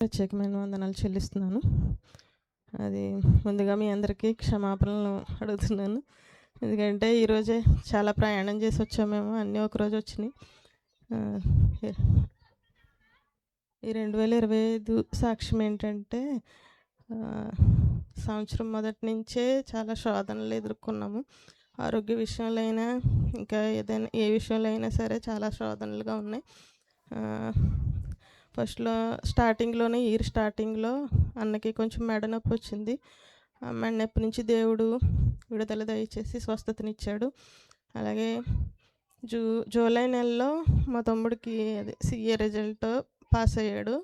ప్రత్యేకమైన వందనాలు చెల్లిస్తున్నాను. అది ముందుగా మీ అందరికీ క్షమాపణలు అడుగుతున్నాను. ఎందుకంటే ఈరోజే చాలా ప్రయాణం చేసి వచ్చాము మేము. అన్నీ ఒకరోజు వచ్చినాయి. ఆహ్, ఎ ఈ 2025 సాక్ష్యం ఏంటంటే ఆహ్, సంవత్సరం మొదటి నుంచే చాలా శోధనలు ఎదుర్కొన్నాము. ఆరోగ్య విషయంలో అయినా, ఇంకా ఏదైనా ఏ విషయంలో అయినా సరే చాలా శోధనలుగా ఉన్నాయి. ఆహ్, ఫస్ట్‌లో ఇయర్ స్టార్టింగ్‌లో అన్నకి కొంచెం మెడ నొప్పి వచ్చింది. ఆ మెడ నొప్పి నుంచి దేవుడు విడుదల దయచేసి స్వస్థతనిచ్చాడు. అలాగే జూలై నెలలో మా తమ్ముడికి సీఏ రిజల్ట్ పాస్ అయ్యాడు.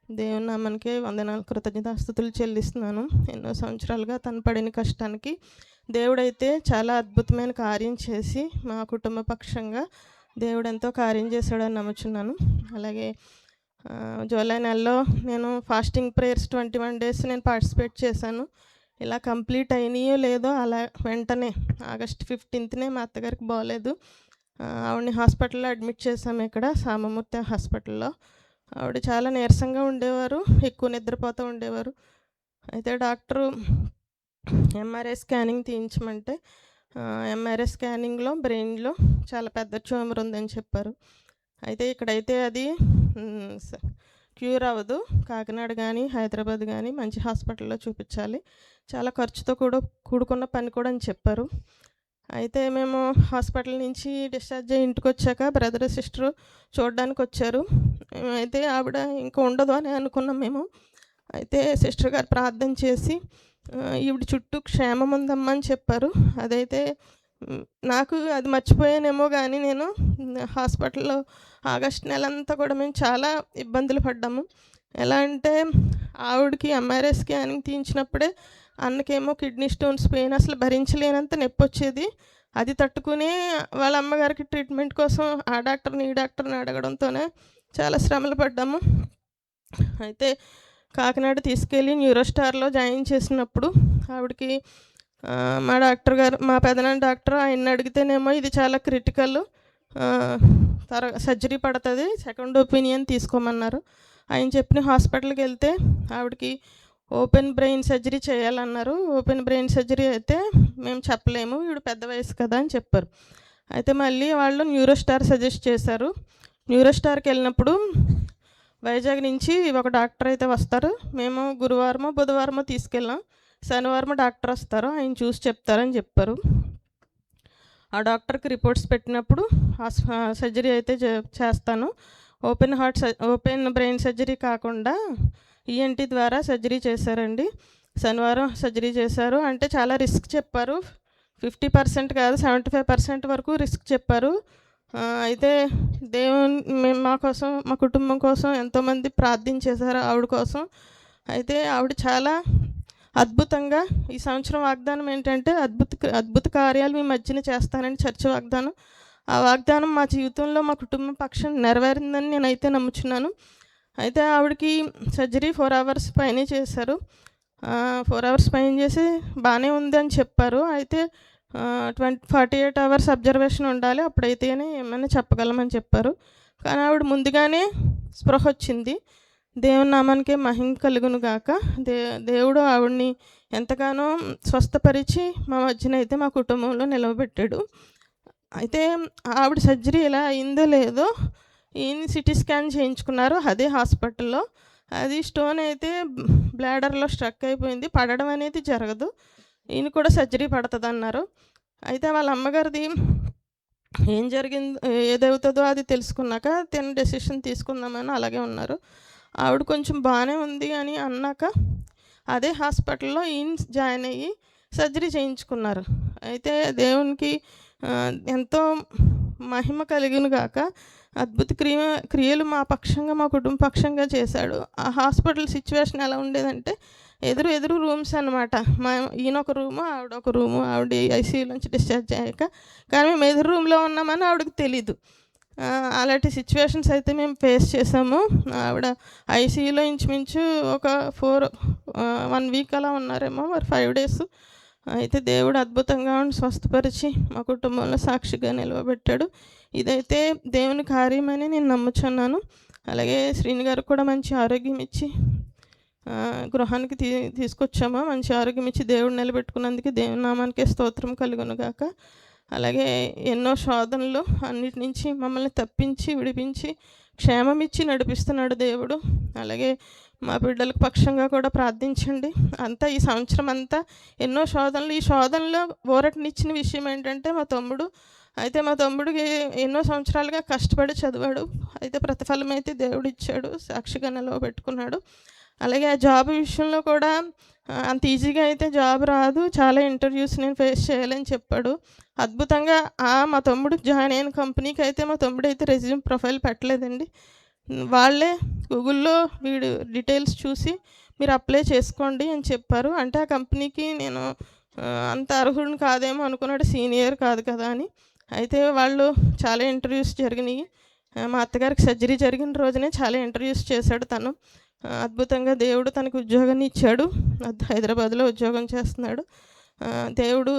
దేవుని నామానికే వందనాలు, కృతజ్ఞతాస్తుతులు చెల్లిస్తున్నాను. ఎన్నో సంవత్సరాలుగా తను పడిన కష్టానికి దేవుడైతే చాలా అద్భుతమైన కార్యం చేసి మా కుటుంబ పక్షంగా దేవుడు ఎంతో కార్యం చేశాడని నమ్ముచున్నాను. అలాగే జూలై నెలలో నేను ఫాస్టింగ్ ప్రేయర్స్ 21 డేస్ నేను పార్టిసిపేట్ చేశాను. ఇలా కంప్లీట్ అయినాయో లేదో అలా వెంటనే ఆగస్ట్ 15నే మా అత్తగారికి బాగోలేదు. ఆవిడని హాస్పిటల్లో అడ్మిట్ చేశాము, ఇక్కడ సామమూర్తి హాస్పిటల్లో. ఆవిడ చాలా నీరసంగా ఉండేవారు, ఎక్కువ నిద్రపోతూ ఉండేవారు. అయితే డాక్టరు ఎంఆర్ఐ స్కానింగ్ తీయించమంటే ఎంఆర్ఐ స్కానింగ్లో బ్రెయిన్లో చాలా పెద్ద ట్యూమర్ ఉందని చెప్పారు. అయితే ఇక్కడైతే అది క్యూర్ అవ్వదు. కాకినాడ కానీ హైదరాబాద్ కానీ మంచి హాస్పిటల్లో చూపించాలి, చాలా ఖర్చుతో కూడుకున్న పని కూడా అని చెప్పారు. అయితే మేము హాస్పిటల్ నుంచి డిశ్చార్జ్ అయ్యి ఇంటికి వచ్చాక బ్రదర్ సిస్టర్ చూడడానికి వచ్చారు. అయితే ఆవిడ ఇంకా ఉండదు అని అనుకున్నాం మేము. అయితే సిస్టర్ గారు ప్రార్థన చేసి ఈవిడ చుట్టూ క్షేమం ఉందమ్మా అని చెప్పారు. అదైతే నాకు అది మర్చిపోయానేమో కానీ నేను హాస్పిటల్లో ఆగస్ట్ నెలంతా కూడా మేము చాలా ఇబ్బందులు పడ్డాము. ఎలా అంటే ఆవిడకి ఎంఆర్ఐ స్కానింగ్ తీయించినప్పుడే అన్నకేమో కిడ్నీ స్టోన్స్ పెయిన్ అసలు భరించలేనంత నొప్పి వచ్చేది. అది తట్టుకుని వాళ్ళ అమ్మగారికి ట్రీట్మెంట్ కోసం ఆ డాక్టర్ని ఈ డాక్టర్ని అడగడంతోనే చాలా శ్రమలు పడ్డాము. అయితే కాకినాడ తీసుకెళ్ళి న్యూరోస్టార్లో జాయిన్ చేసినప్పుడు ఆవిడకి మా డాక్టర్ గారు, మా పెదనాన్న డాక్టర్, ఆయన్ని అడిగితేనేమో ఇది చాలా క్రిటికల్, సర్జరీ పడుతుంది, సెకండ్ ఒపీనియన్ తీసుకోమన్నారు. ఆయన చెప్పిన హాస్పిటల్కి వెళ్తే ఆవిడకి ఓపెన్ బ్రెయిన్ సర్జరీ చేయాలన్నారు. ఓపెన్ బ్రెయిన్ సర్జరీ అయితే మేము చెప్పలేము, వీడు పెద్ద వయసు కదా అని చెప్పారు. అయితే మళ్ళీ వాళ్ళు న్యూరోస్టార్ సజెస్ట్ చేశారు. న్యూరోస్టార్కి వెళ్ళినప్పుడు వైజాగ్ నుంచి ఒక డాక్టర్ అయితే వస్తారు. మేము గురువారమో బుధవారమో తీసుకెళ్ళాం. శనివారం డాక్టర్ వస్తారు, ఆయన చూసి చెప్తారని చెప్పారు. ఆ డాక్టర్కి రిపోర్ట్స్ పెట్టినప్పుడు సర్జరీ అయితే చేస్తాను. ఓపెన్ బ్రెయిన్ సర్జరీ కాకుండా ఈఎన్టీ ద్వారా సర్జరీ చేశారండి. శనివారం సర్జరీ చేశారు. అంటే చాలా రిస్క్ చెప్పారు. 50% కాదు 75% వరకు రిస్క్ చెప్పారు. అయితే మేము మా కోసం, మా కుటుంబం కోసం ఎంతోమంది ప్రార్థించేశారు ఆవిడ కోసం. అయితే ఆవిడ చాలా అద్భుతంగా ఈ సంవత్సరం వాగ్దానం ఏంటంటే అద్భుత కార్యాలు మీ మధ్యన చేస్తానని చర్చ వాగ్దానం. ఆ వాగ్దానం మా జీవితంలో మా కుటుంబం పక్షం నెరవేరిందని నేనైతే నమ్ముచున్నాను. అయితే ఆవిడకి సర్జరీ 4 hours పైనే చేశారు. 4 hours పైన చేసి బాగానే ఉంది అని చెప్పారు. అయితే 48 hours అబ్జర్వేషన్ ఉండాలి, అప్పుడైతేనే ఏమైనా చెప్పగలమని చెప్పారు. కానీ ఆవిడ ముందుగానే స్పృహ వచ్చింది. దేవుని నామానికే మహిమ కలుగును గాక. దేవుడు ఆవిడని ఎంతగానో స్వస్థపరిచి మా మధ్యన అయితే మా కుటుంబంలో నిలవబెట్టాడు. అయితే ఆవిడ సర్జరీ ఎలా అయిందో లేదో ఈయన సిటీ స్కాన్ చేయించుకున్నారు అదే హాస్పిటల్లో. అది స్టోన్ అయితే బ్లాడర్లో స్ట్రక్ అయిపోయింది, పడడం అనేది జరగదు, ఈయన కూడా సర్జరీ పడుతుంది అన్నారు. అయితే వాళ్ళ అమ్మగారిది ఏం జరిగిందో ఏదవుతుందో అది తెలుసుకున్నాక తిన డెసిషన్ తీసుకుందామని అలాగే ఉన్నారు. ఆవిడ కొంచెం బాగానే ఉంది అని అన్నాక అదే హాస్పిటల్లో ఈయన జాయిన్ అయ్యి సర్జరీ చేయించుకున్నారు. అయితే దేవునికి ఎంతో మహిమ కలిగిన గాక. అద్భుత క్రియలు మా పక్షంగా, మా కుటుంబ పక్షంగా చేశాడు. ఆ హాస్పిటల్ సిచ్యువేషన్ ఎలా ఉండేదంటే ఎదురు రూమ్స్ అనమాట. ఈయన ఒక రూము, ఆవిడ ఒక రూము. ఆవిడ ఐసీయూలోంచి డిశ్చార్జ్ అయ్యాక, కానీ మేము ఎదురు రూమ్లో ఉన్నామని ఆవిడకి తెలీదు. అలాంటి సిచ్యువేషన్స్ అయితే మేము ఫేస్ చేసాము. ఆవిడ ఐసీయూలో ఇంచుమించు ఒక 1 week అలా ఉన్నారేమో, మరి 5 days. అయితే దేవుడు అద్భుతంగా స్వస్థపరిచి మా కుటుంబంలో సాక్షిగా నిలవబెట్టాడు. ఇదైతే దేవుని కార్యమని నేను నమ్ముచున్నాను. అలాగే శ్రీని గారికి కూడా మంచి ఆరోగ్యం ఇచ్చి గృహానికి తీసుకొచ్చాము. మంచి ఆరోగ్యం ఇచ్చి దేవుడు నిలబెట్టుకున్నందుకు దేవుని నామానికే స్తోత్రం కలుగును గాక. అలాగే ఎన్నో శోధనలు అన్నిటి నుంచి మమ్మల్ని తప్పించి, విడిపించి, క్షేమం ఇచ్చి నడిపిస్తున్నాడు దేవుడు. అలాగే మా బిడ్డలకు పక్షంగా కూడా ప్రార్థించండి. అంతా ఈ సంవత్సరం అంతా ఎన్నో శోధనలు. ఈ శోధనలో ఊరటనిచ్చిన విషయం ఏంటంటే మా తమ్ముడికి ఎన్నో సంవత్సరాలుగా కష్టపడి చదివాడు. అయితే ప్రతిఫలం అయితే దేవుడు ఇచ్చాడు, సాక్షిగా నిలవబెట్టుకున్నాడు. అలాగే ఆ జాబ్ విషయంలో కూడా అంత ఈజీగా అయితే జాబ్ రాదు, చాలా ఇంటర్వ్యూస్ నేను ఫేస్ చేయాలని చెప్పాడు. అద్భుతంగా మా తమ్ముడు జాయిన్ అయిన కంపెనీకి అయితే మా తమ్ముడైతే రెజ్యూమ్ ప్రొఫైల్ పెట్టలేదండి. వాళ్ళే గూగుల్లో వీడు డీటెయిల్స్ చూసి మీరు అప్లై చేసుకోండి అని చెప్పారు. అంటే ఆ కంపెనీకి నేను అంత అర్హుడిని కాదేమో అనుకున్నాడు, సీనియర్ కాదు కదా అని. అయితే వాళ్ళు చాలా ఇంటర్వ్యూస్ జరిగినాయి. మా అత్తగారికి సర్జరీ జరిగిన రోజునే చాలా ఇంటర్వ్యూస్ చేశాడు తను. అద్భుతంగా దేవుడు తనకు ఉద్యోగాన్ని ఇచ్చాడు. హైదరాబాద్లో ఉద్యోగం చేస్తున్నాడు. దేవుడు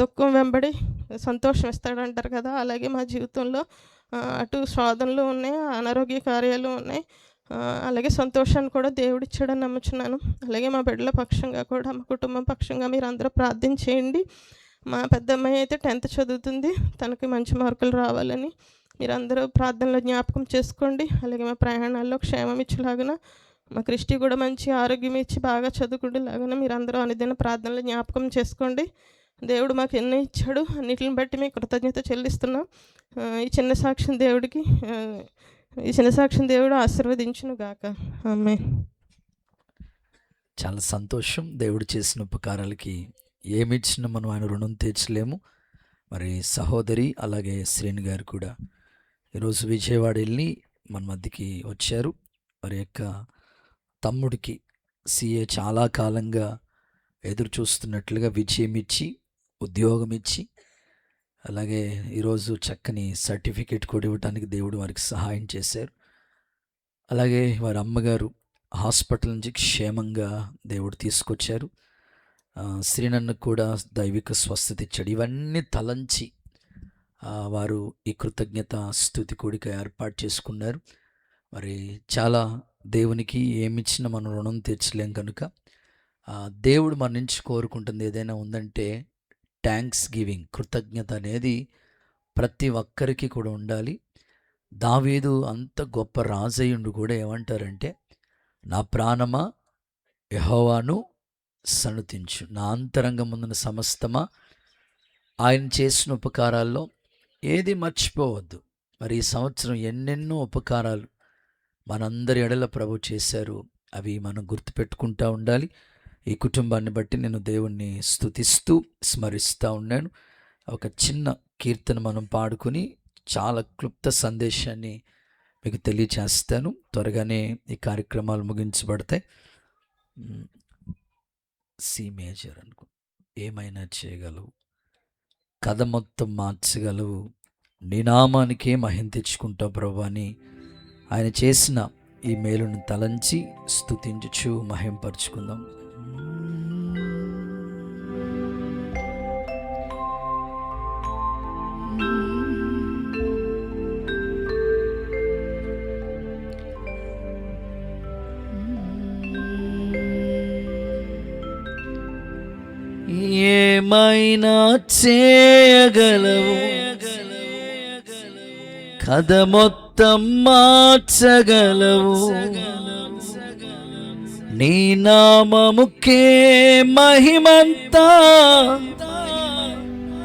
దుఃఖం వెంబడి సంతోషం ఇస్తాడంటారు కదా, అలాగే మా జీవితంలో అటు శోధనలు ఉన్నాయి, అనారోగ్య కార్యాలు ఉన్నాయి, అలాగే సంతోషాన్ని కూడా దేవుడు ఇచ్చాడని నమ్ముచున్నాను. అలాగే మా బిడ్డల పక్షంగా కూడా, మా కుటుంబం పక్షంగా మీరు అందరూ ప్రార్థన చేయండి. మా పెద్దమ్మాయి అయితే 10th చదువుతుంది, తనకి మంచి మార్కులు రావాలని మీరందరూ ప్రార్థనలో జ్ఞాపకం చేసుకోండి. అలాగే మా ప్రయాణాల్లో క్షేమం ఇచ్చేలాగా, మా క్రిస్టి కూడా మంచి ఆరోగ్యం ఇచ్చి బాగా చదువుకునేలాగా మీరందరూ అనుదిన ప్రార్థనలో జ్ఞాపకం చేసుకోండి. దేవుడు మాకు ఎన్నో ఇచ్చాడు, అన్నిటిని బట్టి మేము కృతజ్ఞత చెల్లిస్తున్నాం. ఈ చిన్న సాక్ష్యం దేవుడు ఆశీర్వదించును గాక. ఆమేన్. చాలా సంతోషం. దేవుడు చేసిన ఉపకారాలకి ఏమిచ్చినా మనం ఆయన రుణం తీర్చలేము. మరి సహోదరి అలాగే శ్రేణి గారు కూడా ఈరోజు విజయవాడ వెళ్ళి మన మధ్యకి వచ్చారు. వారి యొక్క తమ్ముడికి CA చాలా కాలంగా ఎదురు చూస్తున్నట్లుగా విజయం ఇచ్చి, ఉద్యోగం ఇచ్చి, అలాగే ఈరోజు చక్కని సర్టిఫికేట్ కూడా ఇవ్వడానికి దేవుడు వారికి సహాయం చేశారు. అలాగే వారి అమ్మగారు హాస్పిటల్ నుంచి క్షేమంగా దేవుడు తీసుకొచ్చారు. శ్రీనన్ను కూడా దైవిక స్వస్థత ఇచ్చాడు. ఇవన్నీ తలంచి వారు ఈ కృతజ్ఞత స్తుతి కూడిక ఏర్పాటు చేసుకున్నారు. మరి చాలా దేవునికి ఏమిచ్చినా మనం రుణం తీర్చలేం కనుక దేవుడు మన నుంచి కోరుకుంటుంది ఏదైనా ఉందంటే థ్యాంక్స్ గివింగ్, కృతజ్ఞత అనేది ప్రతి ఒక్కరికి కూడా ఉండాలి. దావీదు అంత గొప్ప రాజయ్యుండు కూడా ఏమంటారంటే, నా ప్రాణమా యెహోవాను సన్నుతించు, నా అంతరంగమున్న సమస్తమా ఆయన చేసిన ఉపకారాల్లో ఏది మర్చిపోవద్దు. మరి ఈ సంవత్సరం ఎన్నెన్నో ఉపకారాలు మనందరి ఎడల ప్రభు చేశారు, అవి మనం గుర్తుపెట్టుకుంటూ ఉండాలి. ఈ కుటుంబాన్ని బట్టి నేను దేవుణ్ణి స్తుతిస్తూ స్మరిస్తూ ఉన్నాను. ఒక చిన్న కీర్తన మనం పాడుకుని చాలా క్లుప్త సందేశాన్ని మీకు తెలియచేస్తాను. త్వరగానే ఈ కార్యక్రమాలు ముగించబడతాయి. సి మేజర్ అనుకో, ఏమైనా చేయగలవు, కథ మొత్తం మార్చగలవు, నీ నామానికే మహిమ తెచ్చుకుంటావు ప్రభు అని ఆయన చేసిన ఈ మేలును తలంచి స్తుతించుచు మహింపరుచుకుందాం. ఏమైనా చేయగలవు, కథ మొత్తం మార్చగలవు, నీ నామముకే మహిమంతా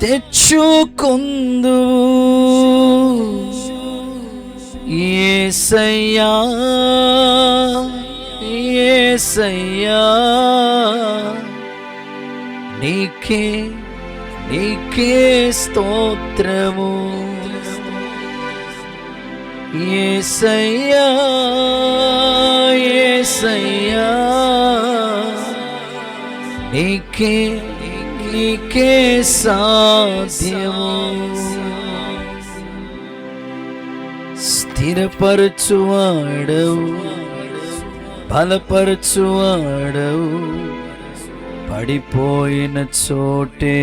తెచ్చుకుందు. యేసయ్యా యేసయ్యా, నీకే స్తోత్రము. యేసయ్యా యేసయ్యా, నీకే సాధ్యము. స్థిరపరచువాడవు, బలపరచువాడవు, పడిపోయిన చోటే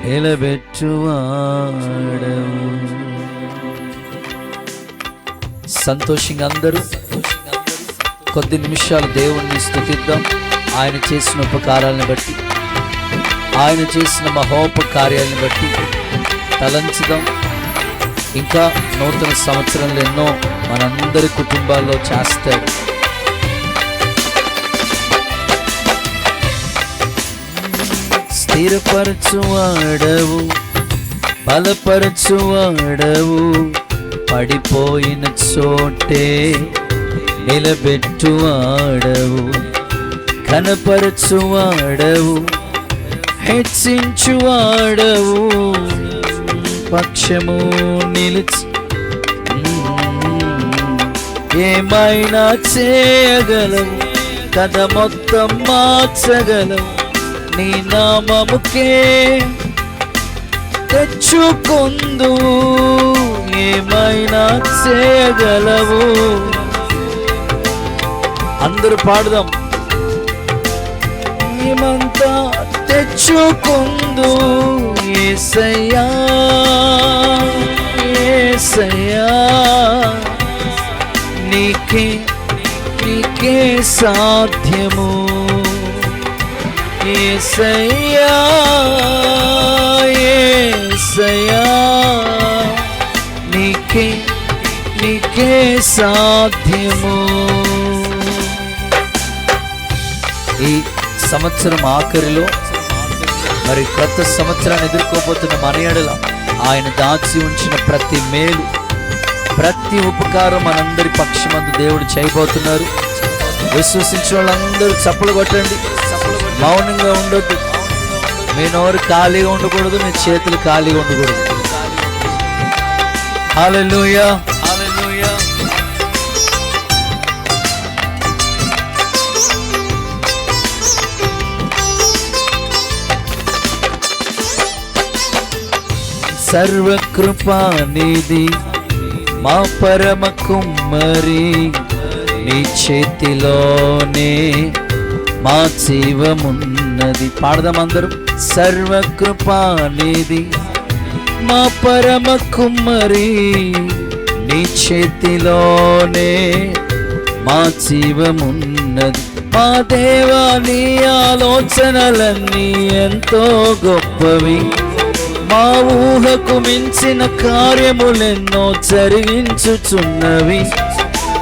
నిలబెట్టువాడవు. సంతోషంగా అందరూ కొద్ది నిమిషాలు దేవుణ్ణి స్తుతిద్దాం. ఆయన చేసిన ఉపకారాలను బట్టి, ఆయన చేసిన మహోపకార్యాలను బట్టి తలంచుదాం. ఇంకా నూతన సంవత్సరంలో ఎన్నో మనందరి కుటుంబాల్లో చేస్తాడు. స్థిరపరచువాడవు, బలపరచువాడవు, పడిపోయిన చోటే నిలబెట్టువాడవు, కనపరచువాడవు, హెచ్చించువాడవు, పక్షము నిలిచి ఏమైనా చేయగలవు, కథ మొత్తం మార్చగలవు, నీ నామముకే తెచ్చుకొందు, ఏమైనా చేయగలవు. అందరూ పాడుదాం. ఏమంతా తెచ్చుకొందు యేసయ్యా, యేసయ్యా, నీకే నీకే సాధ్యము, యేసయ్యా, యేసయ్యా, నీకే నీకే సాధ్యము. ఈ సంవత్సరం ఆఖరిలో మరి కొత్త సంవత్సరాన్ని ఎదుర్కోబోతున్న మన ఎడల ఆయన దాచి ఉంచిన ప్రతి మేలు, ప్రతి ఉపకారం మనందరి పక్షమందు దేవుడు చేయబోతున్నారు. విశ్వసించిన వాళ్ళందరూ చప్పలు కొట్టండి, మౌనంగా ఉండొద్దు. మీ నోరు ఖాళీగా ఉండకూడదు, మీ చేతులు ఖాళీగా ఉండకూడదు. హల్లెలూయా, హల్లెలూయా. సర్వకృపానిధి మా పరమ కుమ్మరి, నీ చేతిలోనే మా జీవమున్నది. పాడదాం అందరం. సర్వకృపానిధి మా పరమ కుమ్మరి, నీ చేతిలోనే మా జీవమున్నది. మా దేవా, నీ ఆలోచనలన్నీ ఎంతో గొప్పవి, మా ఊహకు మించిన కార్యములెన్నో జరిగించుచున్నవి.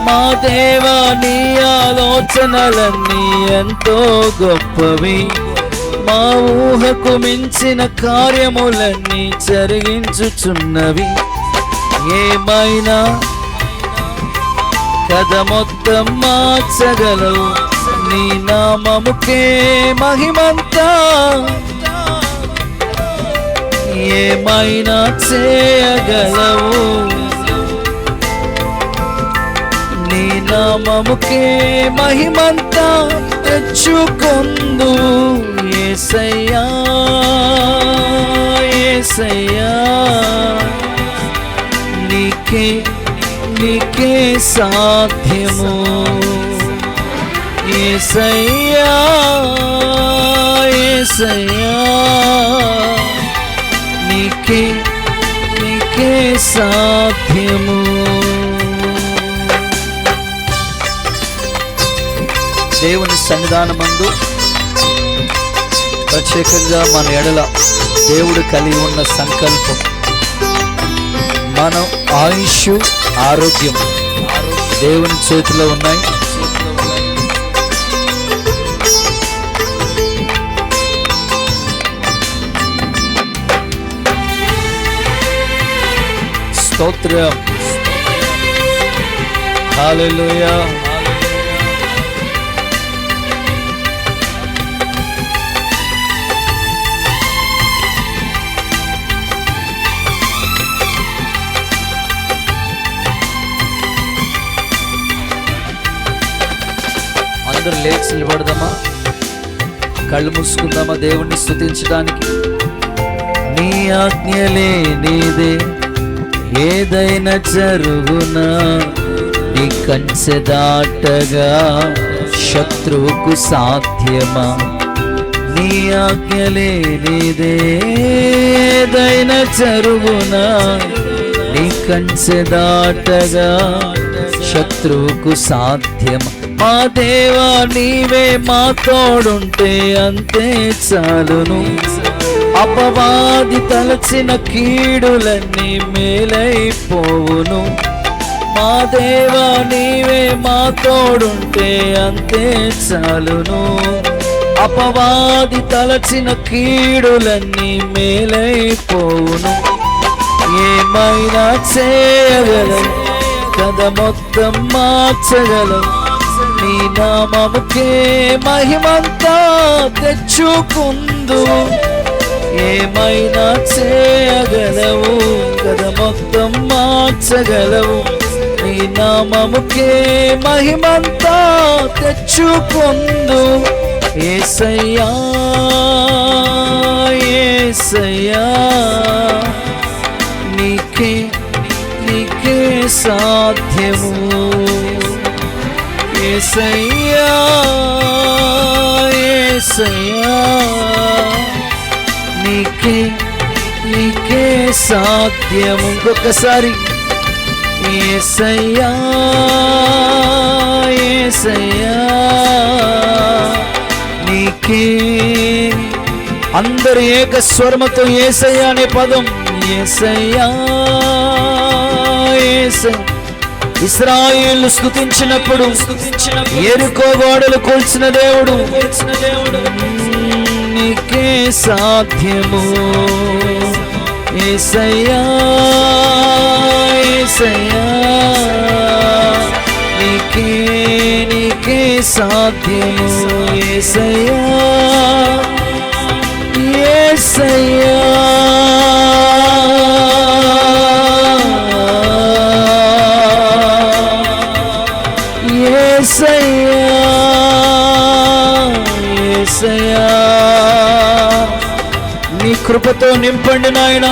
మా దేవా, నీ ఆలోచనలన్నీ ఎంతో గొప్పవి, మా ఊహకు మించిన కార్యములన్నీ జరిగించుచున్నవి. ఏమైనా కథ మొత్తం మార్చగలవు, నీ నామముకే మహిమంతా, ఏమైనా చేయగలవు, నీ నామముకే మహిమంతా తెచ్చుకొందు, యేసయ్యా, యేసయ్యా, నీకే నీకే సాధ్యము, యేసయ్యా, యేసయ్యా, నీకే నీకే సాధ్యము. దేవుని సన్నిధానమందు ప్రత్యేకంగా మన ఎడల దేవుడు కలిగి ఉన్న సంకల్పం, మన ఆయుష్, ఆరోగ్యం దేవుని చేతిలో ఉన్నాయి. స్తోత్రం, హల్లెలూయా. అందరూ లేచి నిలబడదామా, కళ్ళు మూసుకుందామా దేవుణ్ణి స్తుతించడానికి. నీ ఆజ్ఞలే నీదే, ఏదైనా జరుగునా, నీ కంచె దాటగా శత్రువుకు సాధ్యమా. నీ ఆజ్ఞలే నీదే, ఏదైనా జరుగునా, నీ కంచె దాటగా శత్రువుకు సాధ్యం. మా దేవా నీవే మా తోడుంటే అంతే చాలును. అపవాది తలచిన కీడులన్నీ మేలైపోవును. మా దేవా నీవే మా తోడుంటే అంతే చాలును. అపవాది తలచిన కీడులన్నీ మేలైపోవును. ఏమైనా చేయగలం, కథ మొత్తం మార్చగలం. నీ నామముకే మహిమంతా తెచ్చుకుందు. ఏమైనా చేయగలవు, కథ మొత్తం మార్చగలవు. నీ నామముకే మహిమంతా తెచ్చుకుందు. యేసయ్యా యేసయ్యా నీకే నీకే సాధ్యము. యేసయ్యా యేసయ్యా నీకే నీకే సాధ్యము. ఇంకొకసారి యేసయ్యా యేసయ్యా నీకే. అందరు ఏక స్వరముతో యేసయ్యా అనే పదం. యేసయ్యా యేసయ్యా. ఇశ్రాయేలు స్తుతించినప్పుడు యెరికో గోడలు కూల్చిన దేవుడు నీకే సాధ్యము. యేసయ్యా యేసయ్యా నీకే నీకే సాధ్యము. యేసయ్యా యేసయ్యా యేసయ్యా యేసయ్యా నీ కృపతో నింపండి నాయన.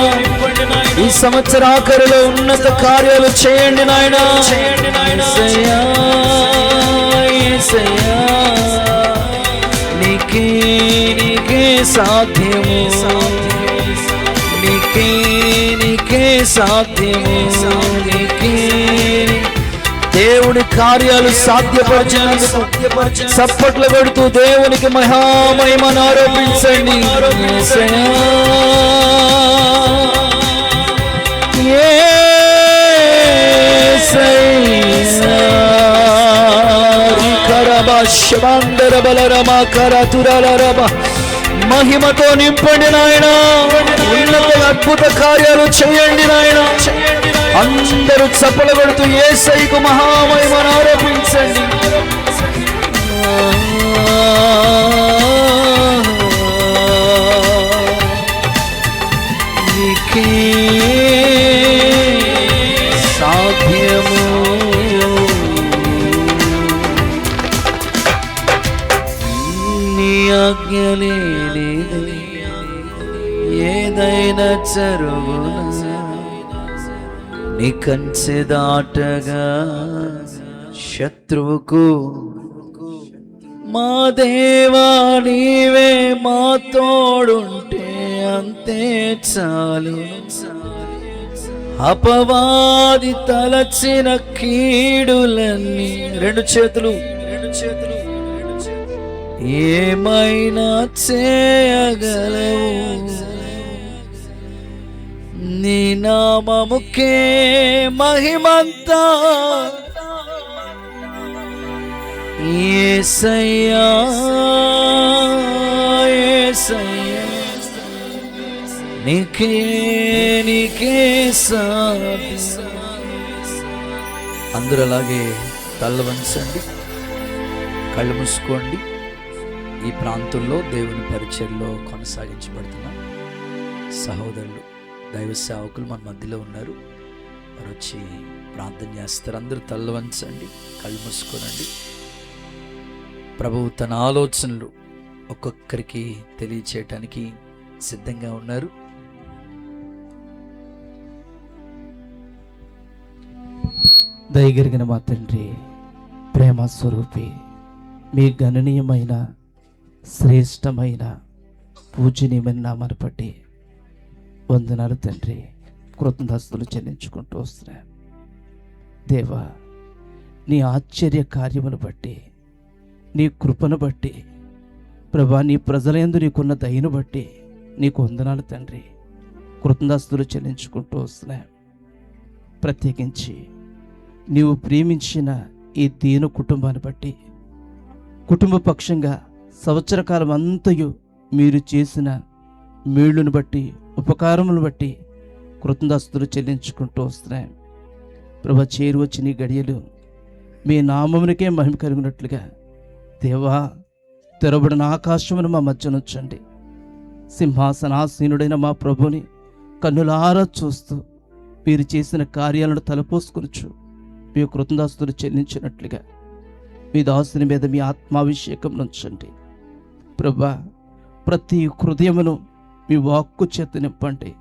ఈ సంవత్సర ఆఖరిలో ఉన్నత కార్యాలు చేయండి నాయన. యేసయ్యా యేసయ్యా నీకే నీకే సాధ్యము. నీకే నీకే సాధ్యము. నీకే దేవుని కార్యాలు సాధ్యపరచినందుకు చప్పట్లు కొడుతూ దేవునికి మహామహిమను ఆరోపించండి. మహిమతో నింపండి నాయన. ఉన్నత అద్భుత కార్యాలు చేయండి నాయన. అందరూ చప్పలు కొడుతూ యేసయ్యకు మహామహిమను ఆరోపించండి. నీకే సాధ్యము. నీ ఆజ్ఞ లేనిది ఏదైనా జరుగునా. నీ కంచె దాటగా శత్రువుకు మా దేవా నీవే మా తోడుంటే అంతే చాలు. అపవాది తలచిన కీడులన్నీ రెండు చేతులు ఏమైనా చేయగలవు. నీ నామముకే మహిమంతా. యేసయ్యా యేసయ్యా నీకే నీకే సాధ్యం. అందరూ అలాగే తల్ల వంచండి, కళ్ళు మూసుకోండి. ఈ ప్రాంతంలో దేవుని పరిచర్యలో కొనసాగించబడుతున్న సహోదరులు దైవ సేవకులు మన మధ్యలో ఉన్నారు. వారు వచ్చి ప్రార్థన చేస్తారు. అందరూ తల్ల వంచండి, కళ్ళు మూసుకోనండి. ప్రభువు తన ఆలోచనలు ఒక్కొక్కరికి తెలియచేయటానికి సిద్ధంగా ఉన్నారు. దయగలిగిన మా తండ్రి, ప్రేమ స్వరూపి, మీ గణనీయమైన శ్రేష్టమైన పూజనీయమైన నామాన్ని బట్టి వందనాలు తండ్రి. కృతజ్ఞతలు చెల్లించుకుంటూ వస్తున్నాను దేవా. నీ ఆశ్చర్య కార్యమును బట్టి, నీ కృపను బట్టి, ప్రభా నీ ప్రజలందు నీకున్న దయను బట్టి నీకు వందనాలు తండ్రి. కృతజ్ఞతాస్తుతులు చెల్లించుకుంటూ వస్తున్నాం. ప్రత్యేకించి నీవు ప్రేమించిన ఈ దీన కుటుంబాన్ని బట్టి, కుటుంబ పక్షంగా సంవత్సర కాలం అంతయు మీరు చేసిన మేలును బట్టి, ఉపకారములను బట్టి కృతజ్ఞతాస్తుతులు చెల్లించుకుంటూ వస్తున్నాం. ప్రభా చేరువచ్చిన ఈ గడియలు మీ నామమునికే మహిమ కలిగినట్లుగా దేవా తెరబడిన ఆకాశమును మా మధ్య నుంచండి. సింహాసనాసీనుడైన మా ప్రభుని కన్నులారా చూస్తూ మీరు చేసిన కార్యాలను తలపోసుకొనుచు మీ కృతజ్ఞతాస్తుతులు చెల్లించినట్లుగా మీ దాసుని మీద మీ ఆత్మాభిషేకం నుంచండి. ప్రభా ప్రతి హృదయమును మీ వాక్కు చేత నింపండి.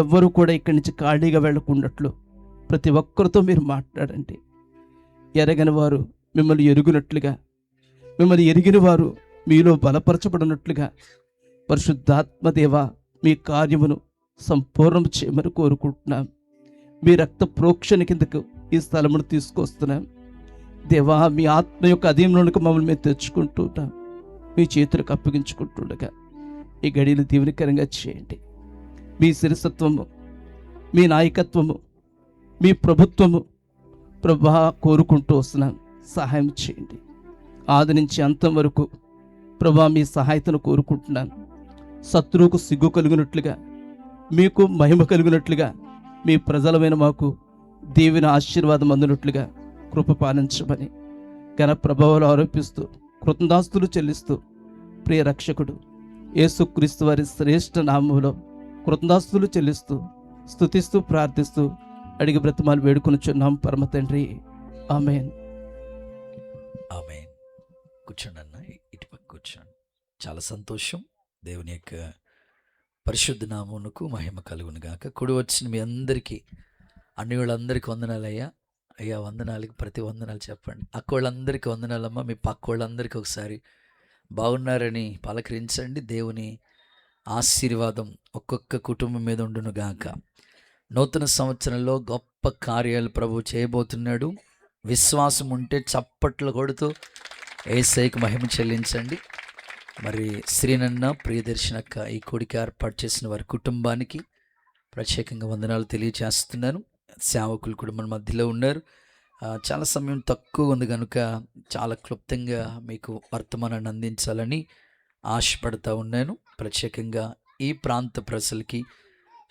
ఎవ్వరూ కూడా ఇక్కడి నుంచి ఖాళీగా వెళ్ళకుండాట్లు ప్రతి ఒక్కరితో మీరు మాట్లాడండి. ఎరగని వారు మిమ్మల్ని ఎరుగునట్లుగా, మిమ్మల్ని ఎరిగిన వారు మీలో బలపరచబడినట్లుగా పరిశుద్ధాత్మదేవ మీ కార్యమును సంపూర్ణం చేయమని కోరుకుంటున్నాం. మీ రక్త ప్రోక్షణ కిందకు ఈ స్థలమును తీసుకొస్తున్నాం. దేవా మీ ఆత్మ యొక్క అధీనంలోకి మమ్మల్ని మేము తెచ్చుకుంటుంటాం. మీ చేతులకు అప్పగించుకుంటుండగా ఈ గడియలు దీవెనకరంగా చేయండి. మీ శిరసత్వము, మీ నాయకత్వము, మీ ప్రభుత్వము ప్రభా కోరుకుంటూ వస్తున్నాం. సహాయం చేయండి. ఆది నుంచి అంతం వరకు ప్రభా మీ సహాయతను కోరుకుంటున్నాను. శత్రువుకు సిగ్గు కలిగినట్లుగా, మీకు మహిమ కలిగినట్లుగా, మీ ప్రజలమైన మాకు దేవుని ఆశీర్వాదం అందినట్లుగా కృప పాలించమని ఘన ప్రభావాలు ఆరోపిస్తూ కృతజ్ఞతాస్తుతులు చెల్లిస్తూ ప్రియ రక్షకుడు యేసుక్రీస్తు వారి శ్రేష్ఠ నామములో కృతజ్ఞతాస్తుతులు చెల్లిస్తూ స్తుతిస్తూ ప్రార్థిస్తూ అడిగి బ్రతిమాలు వేడుకొనుచున్నాం పరమ తండ్రి. ఆమేన్. ఆమేన్. కూర్చోండి అన్న, ఇటుపక్క కూర్చోండి. చాలా సంతోషం. దేవుని యొక్క పరిశుద్ధ నామమునకు మహిమ కలుగును గాక. కూడి వచ్చిన మీ అందరికీ, అన్ని వాళ్ళందరికీ వందనాలయ్యా. అయ్యా వందనాలకి ప్రతి వందనాలు చెప్పండి. అక్క వాళ్ళందరికీ వందనాలమ్మా. మీ పక్క వాళ్ళందరికీ ఒకసారి బాగున్నారని పలకరించండి. దేవుని ఆశీర్వాదం ఒక్కొక్క కుటుంబం మీద ఉండును గాక. నూతన సంవత్సరంలో గొప్ప కార్యాలు ప్రభు చేయబోతున్నాడు. విశ్వాసం ఉంటే చప్పట్లు కొడుతూ యేసయ్యకు మహిమ చెల్లించండి. మరి శ్రీనన్న ప్రియదర్శనక్క ఈ కూడికి ఏర్పాటు చేసిన వారి కుటుంబానికి ప్రత్యేకంగా వందనాలు తెలియజేస్తున్నాను. సేవకులు కూడా మన మధ్యలో ఉన్నారు. చాలా సమయం తక్కువ ఉంది కనుక చాలా క్లుప్తంగా మీకు వర్తమానాన్ని అందించాలని ఆశపడతా ఉన్నాను. ప్రత్యేకంగా ఈ ప్రాంత ప్రజలకి,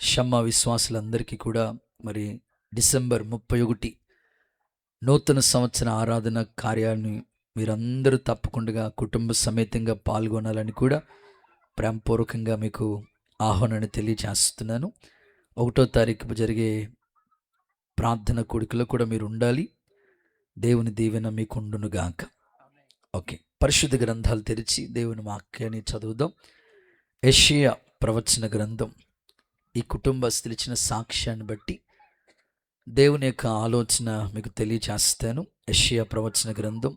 షమ్మా విశ్వాసులందరికీ కూడా మరి డిసెంబర్ 31 నూతన సంవత్సర ఆరాధన కార్యాన్ని మీరందరూ తప్పకుండా కుటుంబ సమేతంగా పాల్గొనాలని కూడా ప్రేమపూర్వకంగా మీకు ఆహ్వానాన్ని తెలియజేస్తున్నాను. 1వ తారీఖు జరిగే ప్రార్థన కూడికలో కూడా మీరు ఉండాలి. దేవుని దీవెన మీకు ఉండునుగాక. ఓకే, పరిశుద్ధ గ్రంథాలు తెరిచి దేవుని వాక్యాన్ని చదువుదాం. యెషయా ప్రవచన గ్రంథం. ఈ కుటుంబస్తులు ఇచ్చిన సాక్ష్యాన్ని బట్టి దేవుని యొక్క ఆలోచన మీకు తెలియచేస్తాను. యెషయా ప్రవచన గ్రంథం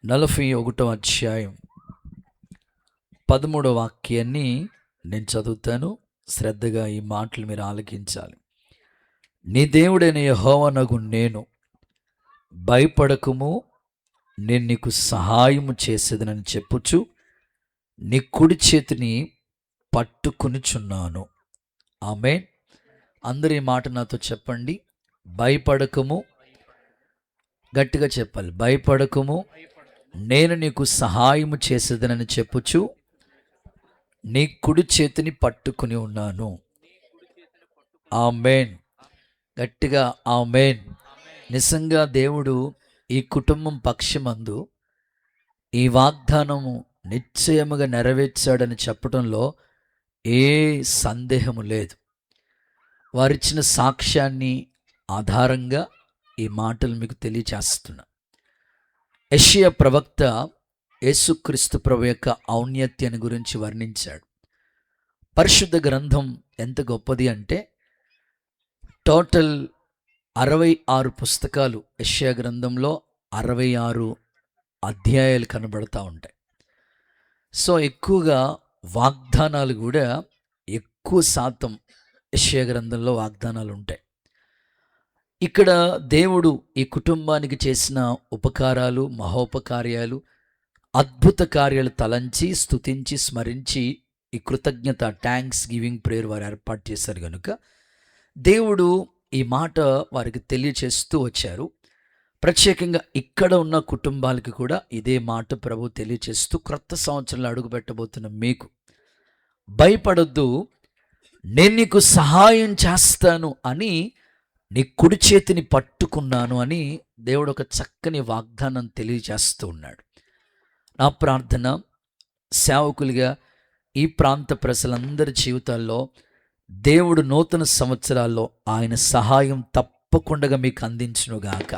41వ అధ్యాయం 13వ వాక్యాన్ని నేను చదువుతాను. శ్రద్ధగా ఈ మాటలు మీరు ఆలకించాలి. నీ దేవుడైన యెహోవానగు నేను, భయపడకుము, నేను నీకు సహాయము చేసేదనని చెప్పుచు నీ కుడి చేతిని పట్టుకునిచున్నాను. ఆమేన్. అందరూ ఈ మాట నాతో చెప్పండి. భయపడకము. గట్టిగా చెప్పాలి. భయపడకము, నేను నీకు సహాయము చేసేదనని చెప్పుచు నీ కుడి చేతిని పట్టుకుని ఉన్నాను. ఆమేన్. గట్టిగా ఆమేన్. నిజంగా దేవుడు ఈ కుటుంబం పక్షమందు ఈ వాగ్దానము నిశ్చయముగా నెరవేర్చాడని చెప్పడంలో ఏ సందేహము లేదు. వారిచ్చిన సాక్ష్యాన్ని ఆధారంగా ఈ మాటలు మీకు తెలియచేస్తున్నా. యెషయా ప్రవక్త యేసుక్రీస్తు ప్రభు యొక్క ఔన్నత్యాన్ని గురించి వర్ణించాడు. పరిశుద్ధ గ్రంథం ఎంత గొప్పది అంటే టోటల్ 66 పుస్తకాలు యెషయా గ్రంథంలో 66 అధ్యాయాలు కనబడతా ఉంటాయి. సో ఎక్కువగా వాగ్దానాలు కూడా ఎక్కువ శాతం యెషయా గ్రంథంలో వాగ్దానాలు ఉంటాయి. ఇక్కడ దేవుడు ఈ కుటుంబానికి చేసిన ఉపకారాలు, మహోపకార్యాలు, అద్భుత కార్యాలు తలంచి, స్తుతించి, స్మరించి ఈ కృతజ్ఞత థ్యాంక్స్ గివింగ్ ప్రేయర్ వారు ఏర్పాటు చేశారు కనుక దేవుడు ఈ మాట వారికి తెలియచేస్తూ వచ్చారు. ప్రత్యేకంగా ఇక్కడ ఉన్న కుటుంబాలకి కూడా ఇదే మాట ప్రభు తెలియచేస్తూ క్రొత్త సంవత్సరంలో అడుగుపెట్టబోతున్న మీకు, భయపడొద్దు, నేను నీకు సహాయం చేస్తాను అని నీ కుడి చేతిని పట్టుకున్నాను అని దేవుడు ఒక చక్కని వాగ్దానం తెలియజేస్తూ ఉన్నాడు. నా ప్రార్థన, సేవకులుగా ఈ ప్రాంత ప్రజలందరి జీవితాల్లో దేవుడు నూతన సంవత్సరాల్లో ఆయన సహాయం తప్పకుండా మీకు అందించునుగాక.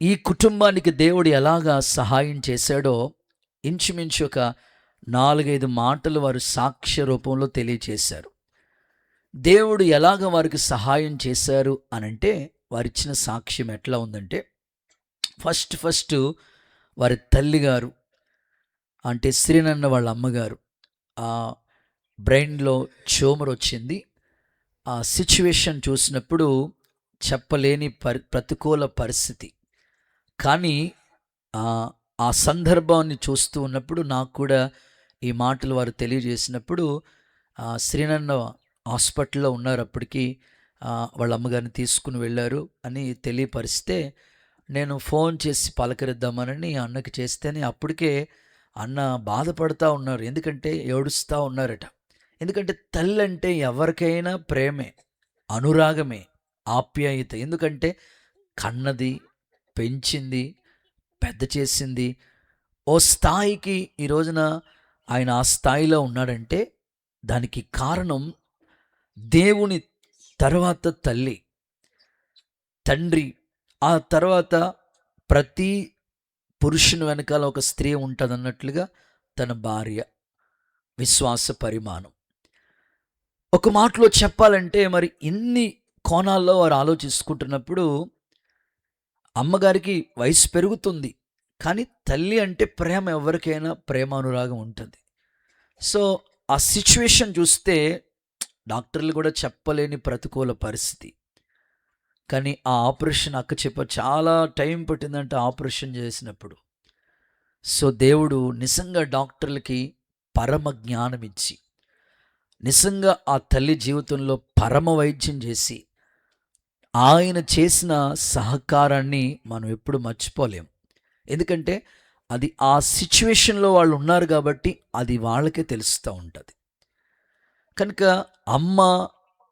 ఈ కుటుంబానికి దేవుడు ఎలాగా సహాయం చేశాడో ఇంచుమించు ఒక 4-5 మాటలు వారు సాక్ష్య రూపంలో తెలియచేశారు. దేవుడు ఎలాగ వారికి సహాయం చేశారు అనంటే వారిచ్చిన సాక్ష్యం ఎట్లా ఉందంటే, ఫస్ట్ వారి తల్లిగారు అంటే శ్రీనన్న వాళ్ళ అమ్మగారు ఆ బ్రెయిన్లో ట్యూమర్ వచ్చింది. ఆ సిచ్యువేషన్ చూసినప్పుడు చెప్పలేని ప్రతికూల పరిస్థితి. కానీ ఆ సందర్భాన్ని చూస్తూ ఉన్నప్పుడు నాకు కూడా ఈ మాటలు వారు తెలియజేసినప్పుడు శ్రీనన్న హాస్పిటల్లో ఉన్నారు, అప్పటికి వాళ్ళ అమ్మగారిని తీసుకుని వెళ్ళారు అని తెలియపరిస్తే నేను ఫోన్ చేసి పలకరిద్దామని అన్నకి చేస్తేనే అప్పటికే అన్న బాధపడుతూ ఉన్నారు. ఎందుకంటే ఏడుస్తూ ఉన్నారట. ఎందుకంటే తల్లి అంటే ఎవరికైనా ప్రేమే, అనురాగమే, ఆప్యాయత. ఎందుకంటే కన్నది, పెంచింది, పెద్ద చేసింది. ఓ స్థాయికి ఈ రోజున ఆయన ఆ స్థాయిలో ఉన్నాడంటే దానికి కారణం దేవుని తర్వాత తల్లి, తండ్రి, ఆ తర్వాత ప్రతి పురుషుని వెనకాల ఒక స్త్రీ ఉంటుందన్నట్లుగా తన భార్య, విశ్వాస పరిమాణం. ఒక మాటలో చెప్పాలంటే మరి ఇన్ని కోణాల్లో వారు ఆలోచించుకుంటున్నప్పుడు అమ్మగారికి వయసు పెరుగుతుంది, కానీ తల్లి అంటే ప్రేమ, ఎవరికైనా ప్రేమ అనురాగం ఉంటుంది. సో ఆ సిచ్యువేషన్ చూస్తే డాక్టర్లు కూడా చెప్పలేని ప్రతికూల పరిస్థితి. కానీ ఆ ఆపరేషన్ చాలా టైం పట్టిందంటే ఆపరేషన్ చేసినప్పుడు. సో దేవుడు నిజంగా డాక్టర్లకి పరమ జ్ఞానం ఇచ్చి నిజంగా ఆ తల్లి జీవితంలో పరమ వైద్యం చేసి ఆయన చేసిన సహకారాన్ని మనం ఎప్పుడు మర్చిపోలేం. ఎందుకంటే అది ఆ సిచ్యువేషన్లో వాళ్ళు ఉన్నారు కాబట్టి అది వాళ్ళకే తెలుస్తూ ఉంటుంది. కనుక అమ్మ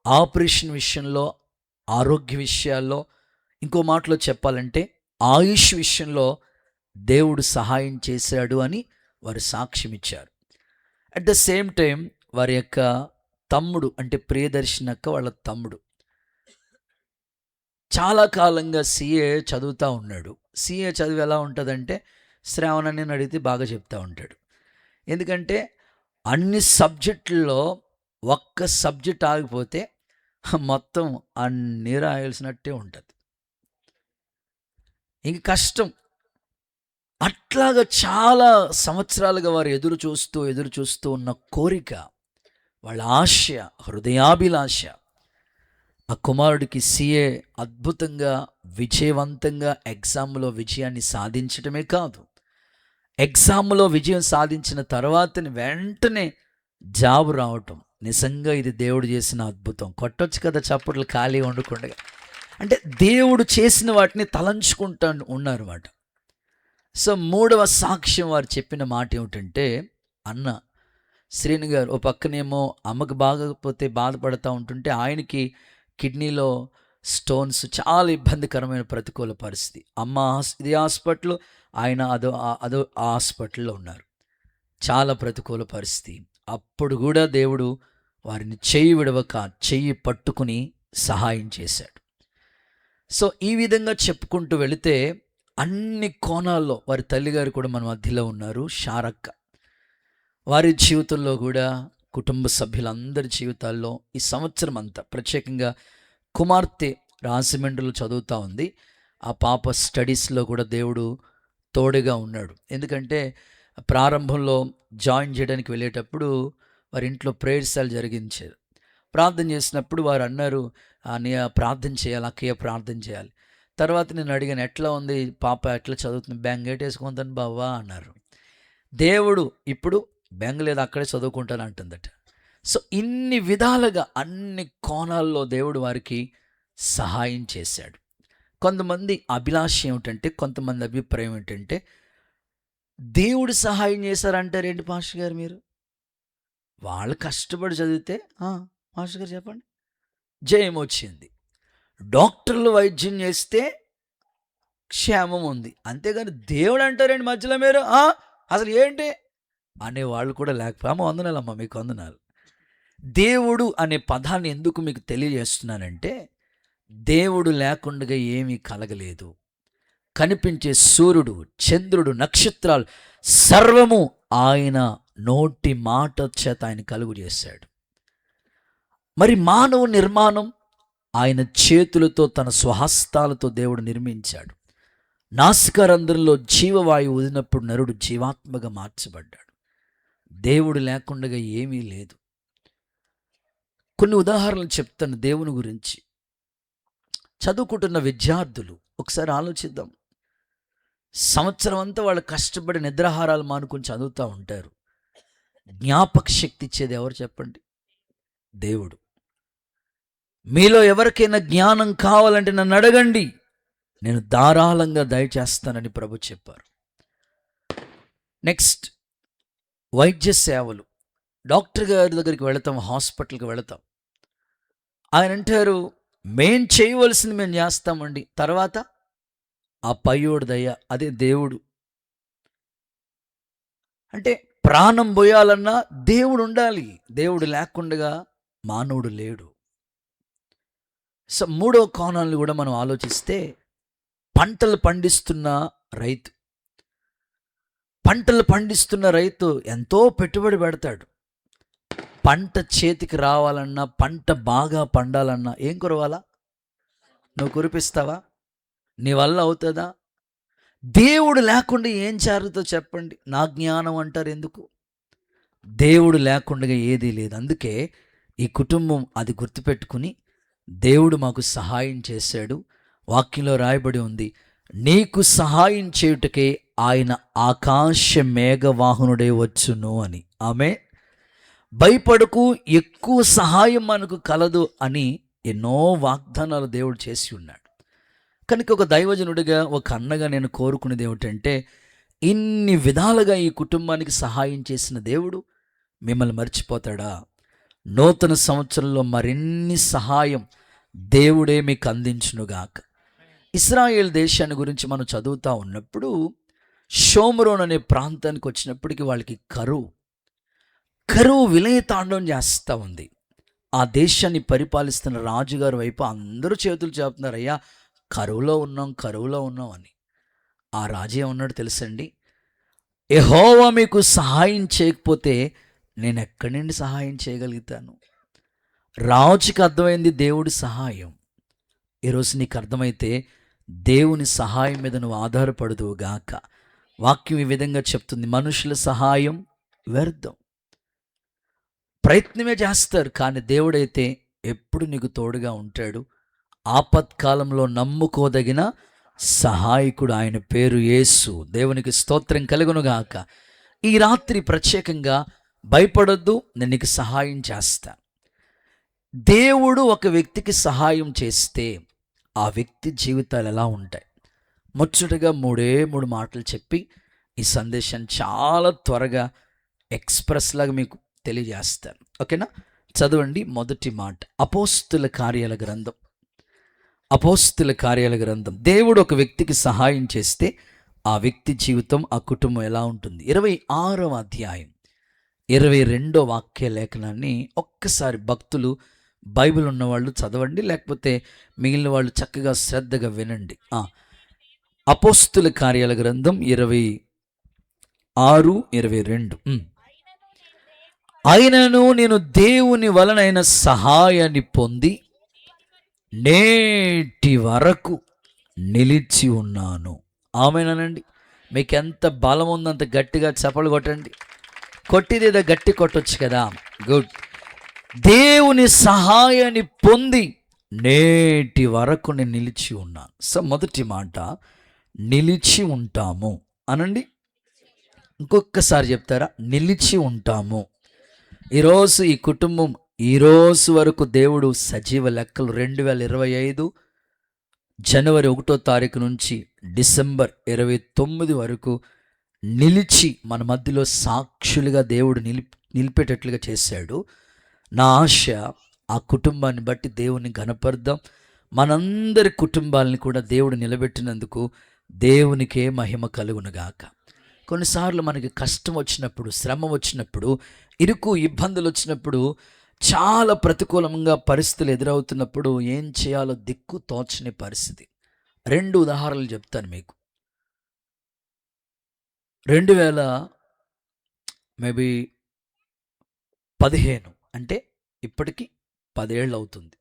ఆపరేషన్ విషయంలో, ఆరోగ్య విషయాల్లో, ఇంకో మాటలో చెప్పాలంటే ఆయుష్ విషయంలో దేవుడు సహాయం చేశాడు అని వారు సాక్ష్యం ఇచ్చారు. అట్ ద సేమ్ టైం వారి యొక్క తమ్ముడు అంటే ప్రియదర్శిని అక్క వాళ్ళ తమ్ముడు చాలా కాలంగా CA చదువుతూ ఉన్నాడు. CA చదువు ఎలా ఉంటుందంటే శ్రావణాన్ని అడిగితే బాగా చెప్తూ ఉంటాడు. ఎందుకంటే అన్ని సబ్జెక్టుల్లో ఒక్క సబ్జెక్ట్ ఆగిపోతే మొత్తం అన్నీ రాయాల్సినట్టే ఉంటుంది, ఇంక కష్టం. అట్లాగా చాలా సంవత్సరాలుగా వారు ఎదురు చూస్తూ ఉన్న కోరిక, వాళ్ళ ఆశ, హృదయాభిలాష, ఆ కుమారుడికి CA అద్భుతంగా విజయవంతంగా ఎగ్జామ్లో విజయాన్ని సాధించటమే కాదు, ఎగ్జామ్లో విజయం సాధించిన తర్వాత వెంటనే జాబ్ రావటం. నిజంగా ఇది దేవుడు చేసిన అద్భుతం. కొట్టొచ్చు కదా చప్పట్లు ఖాళీ ఉండకుండా. అంటే దేవుడు చేసిన వాటిని తలంచుకుంటూ ఉన్నారన్నమాట. సో 3వ సాక్ష్యం వారు చెప్పిన మాట ఏమిటంటే, అన్న శ్రీను గారు ఓ పక్కనేమో అమ్మకు బాగపోతే బాధపడుతూ ఉంటుంటే ఆయనకి కిడ్నీలో స్టోన్స్, చాలా ఇబ్బందికరమైన ప్రతికూల పరిస్థితి. అమ్మ ఇది హాస్పిటల్, ఆయన అదో హాస్పిటల్లో ఉన్నారు. చాలా ప్రతికూల పరిస్థితి. అప్పుడు కూడా దేవుడు వారిని చెయ్యి విడవక చెయ్యి పట్టుకుని సహాయం చేశాడు. సో ఈ విధంగా చెప్పుకుంటూ వెళితే అన్ని కోణాల్లో వారి తల్లిగారు కూడా మన మధ్యలో ఉన్నారు, శారక్క. వారి జీవితంలో కూడా కుటుంబ సభ్యులందరి జీవితాల్లో ఈ సంవత్సరం అంతా, ప్రత్యేకంగా కుమార్తె రాజమండ్రిలో చదువుతూ ఉంది. ఆ పాప స్టడీస్లో కూడా దేవుడు తోడుగా ఉన్నాడు. ఎందుకంటే ప్రారంభంలో జాయిన్ చేయడానికి వెళ్ళేటప్పుడు వారి ఇంట్లో ప్రేయర్ సెల్ జరిగించారు. ప్రార్థన చేసినప్పుడు వారు అన్నారు, అని ప్రార్థన చేయాలి, అక్కయ్య ప్రార్థన చేయాలి. తర్వాత నేను అడిగాను, ఎట్లా ఉంది పాప, ఎట్లా చదువుతుంది? బెంగేట్ వేసుకుంటాను బావా అన్నారు. దేవుడు ఇప్పుడు బెంగ లేదు, అక్కడే చదువుకుంటాను అంటుందట. సో ఇన్ని విధాలుగా అన్ని కోణాల్లో దేవుడు వారికి సహాయం చేశాడు. కొంతమంది అభిలాష ఏమిటంటే, కొంతమంది అభిప్రాయం ఏంటంటే, దేవుడు సహాయం చేశారంటారేంటి పాస్టర్ గారు మీరు? వాళ్ళు కష్టపడి చదివితే మాస్టర్ గారు చెప్పండి, జయం వచ్చింది. డాక్టర్లు వైద్యం చేస్తే క్షేమం ఉంది, అంతేగాని దేవుడు అంటారండి మధ్యలో మీరు అసలు ఏంటి అనేవాళ్ళు కూడా లేకపోతే. వందనాలమ్మా, మీకు వందనాలు. దేవుడు అనే పదాన్ని ఎందుకు మీకు తెలియజేస్తున్నానంటే, దేవుడు లేకుండా ఏమీ కలగలేదు. కనిపించే సూర్యుడు, చంద్రుడు, నక్షత్రాలు సర్వము ఆయన నోటి మాట చేత ఆయన కలుగు చేశాడు. మరి మానవ నిర్మాణం ఆయన చేతులతో, తన స్వహస్తాలతో దేవుడు నిర్మించాడు. నాసికారంధ్రంలో జీవవాయువు వదిలినప్పుడు నరుడు జీవాత్మగా మార్చబడ్డాడు. దేవుడు లేకుండా ఏమీ లేదు. కొన్ని ఉదాహరణలు చెప్తాను దేవుని గురించి. చదువుకుంటున్న విద్యార్థులు ఒకసారి ఆలోచిద్దాం. సంవత్సరం అంతా వాళ్ళు కష్టపడి నిద్రాహారాలు మానుకొని చదువుతూ ఉంటారు. జ్ఞాపక శక్తి ఇచ్చేది ఎవరు చెప్పండి? దేవుడు. మీలో ఎవరికైనా జ్ఞానం కావాలంటే నన్ను అడగండి, నేను ధారాళంగా దయచేస్తానని ప్రభు చెప్పారు. నెక్స్ట్, వైద్య సేవలు. డాక్టర్ గారి దగ్గరికి వెళతాం, హాస్పిటల్కి వెళతాం. ఆయన అంటారు, మేం చేయవలసింది మేము చేస్తామండి, తర్వాత ఆ పయ్యోడు దయ, అదే దేవుడు. అంటే ప్రాణం పోయాలన్నా దేవుడు ఉండాలి. దేవుడు లేకుండా మానవుడు లేడు. సో మూడవ కోణాలను కూడా మనం ఆలోచిస్తే, పంటలు పండిస్తున్న రైతు. పంటలు పండిస్తున్న రైతు ఎంతో పెట్టుబడి పెడతాడు. పంట చేతికి రావాలన్నా, పంట బాగా పండాలన్నా ఏం కురవాలా? నువ్వు కురిపిస్తావా? నీ వల్ల అవుతుందా? దేవుడు లేకుండా ఏం జరుగుతుందో చెప్పండి. నా జ్ఞానం అంటారు ఎందుకు? దేవుడు లేకుండా ఏదీ లేదు. అందుకే ఈ కుటుంబం అది గుర్తుపెట్టుకుని, దేవుడు మాకు సహాయం చేశాడు. వాక్యంలో రాయబడి ఉంది, నీకు సహాయం చేయుటకే ఆయన ఆకాశ మేఘవాహనుడే వచ్చును అని. ఆమె భయపడకు, ఎక్కువ సహాయం మనకు కలదు అని ఎన్నో వాగ్దానాలు దేవుడు చేసి ఉన్నాడు. కనుక ఒక దైవజనుడిగా, ఒక అన్నగా నేను కోరుకునేది ఏమిటంటే, ఇన్ని విధాలుగా ఈ కుటుంబానికి సహాయం చేసిన దేవుడు మిమ్మల్ని మర్చిపోతాడా? నూతన సంవత్సరంలో మరిన్ని సహాయం దేవుడే మీకు అందించునుగాక. ఇశ్రాయేల్ దేశాన్ని గురించి మనం చదువుతూ ఉన్నప్పుడు, షోమ్రోన్ అనే ప్రాంతానికి వచ్చినప్పటికీ వాళ్ళకి కరువు విలయతాండం చేస్తూ ఉంది. ఆ దేశాన్ని పరిపాలిస్తున్న రాజుగారి వైపు అందరూ చేతులు చెప్తున్నారు, అయ్యా కరువులో ఉన్నాం అని. ఆ రాజు ఏమన్నాడు తెలుసండి? యెహోవా మీకు సహాయం చేయకపోతే నేను ఎక్కడి నుండి సహాయం చేయగలుగుతాను? రాజుకి అర్థమైంది దేవుడి సహాయం. ఈరోజు నీకు అర్థమైతే దేవుని సహాయం మీద నువ్వు ఆధారపడదువు గాక. వాక్యం ఈ విధంగా చెప్తుంది, మనుషుల సహాయం వ్యర్థం. ప్రయత్నమే చేస్తారు, కానీ దేవుడైతే ఎప్పుడు నీకు తోడుగా ఉంటాడు. ఆపత్కాలంలో నమ్ముకోదగిన సహాయకుడు, ఆయన పేరు యేసు. దేవునికి స్తోత్రం కలుగునుగాక. ఈ రాత్రి ప్రత్యేకంగా భయపడొద్దు, నేను నీకు సహాయం చేస్తాను. దేవుడు ఒక వ్యక్తికి సహాయం చేస్తే ఆ వ్యక్తి జీవితాలు ఎలా ఉంటాయి? ముచ్చటగా మూడు మాటలు చెప్పి ఈ సందేశాన్ని చాలా త్వరగా ఎక్స్ప్రెస్ లాగా మీకు తెలియజేస్తాను. ఓకేనా? చదవండి. మొదటి మాట, అపోస్తుల కార్యాల గ్రంథం. దేవుడు ఒక వ్యక్తికి సహాయం చేస్తే ఆ వ్యక్తి జీవితం, ఆ కుటుంబం ఎలా ఉంటుంది? 26వ అధ్యాయం 22వ వాక్య లేఖనాన్ని ఒక్కసారి భక్తులు, బైబిల్ ఉన్నవాళ్ళు చదవండి, లేకపోతే మిగిలిన వాళ్ళు చక్కగా శ్రద్ధగా వినండి. అపోస్తుల కార్యాల గ్రంథం 26:22. అయినను నేను దేవుని వలనైన సహాయాన్ని పొంది నేటి వరకు నిలిచి ఉన్నాను. ఆమేనండి. మీకు ఎంత బలం ఉందంత గట్టిగా చప్పలు కొట్టండి. కొట్టిదేదో గట్టి కొట్టొచ్చు కదా. గుడ్. దేవుని సహాయాన్ని పొంది నేటి వరకు నేను నిలిచి ఉన్నాను. సో మొదటి మాట నిలిచి ఉంటాము అనండి. ఇంకొకసారి చెప్తారా? నిలిచి ఉంటాము. ఈరోజు ఈ కుటుంబం ఈరోజు వరకు దేవుడు సజీవ లెక్కలు 2025 జనవరి 1వ తారీఖు నుంచి డిసెంబర్ 29 వరకు నిలిచి మన మధ్యలో సాక్షులుగా దేవుడు నిలిపేటట్లుగా చేశాడు. నా ఆశ ఆ కుటుంబాన్ని బట్టి దేవుని ఘనపర్దాం. మనందరి కుటుంబాలని కూడా దేవుడు నిలబెట్టినందుకు దేవునికే మహిమ కలుగునుగాక. కొన్నిసార్లు మనకి కష్టం వచ్చినప్పుడు, శ్రమ వచ్చినప్పుడు, ఇరుకు ఇబ్బందులు వచ్చినప్పుడు, చాలా ప్రతికూలంగా పరిస్థితులు ఎదురవుతున్నప్పుడు ఏం చేయాలో దిక్కు తోచని పరిస్థితి. 2 ఉదాహరణలు చెప్తాను మీకు. 2015 అంటే ఇప్పటికి 10 ఏళ్ళు అవుతుంది.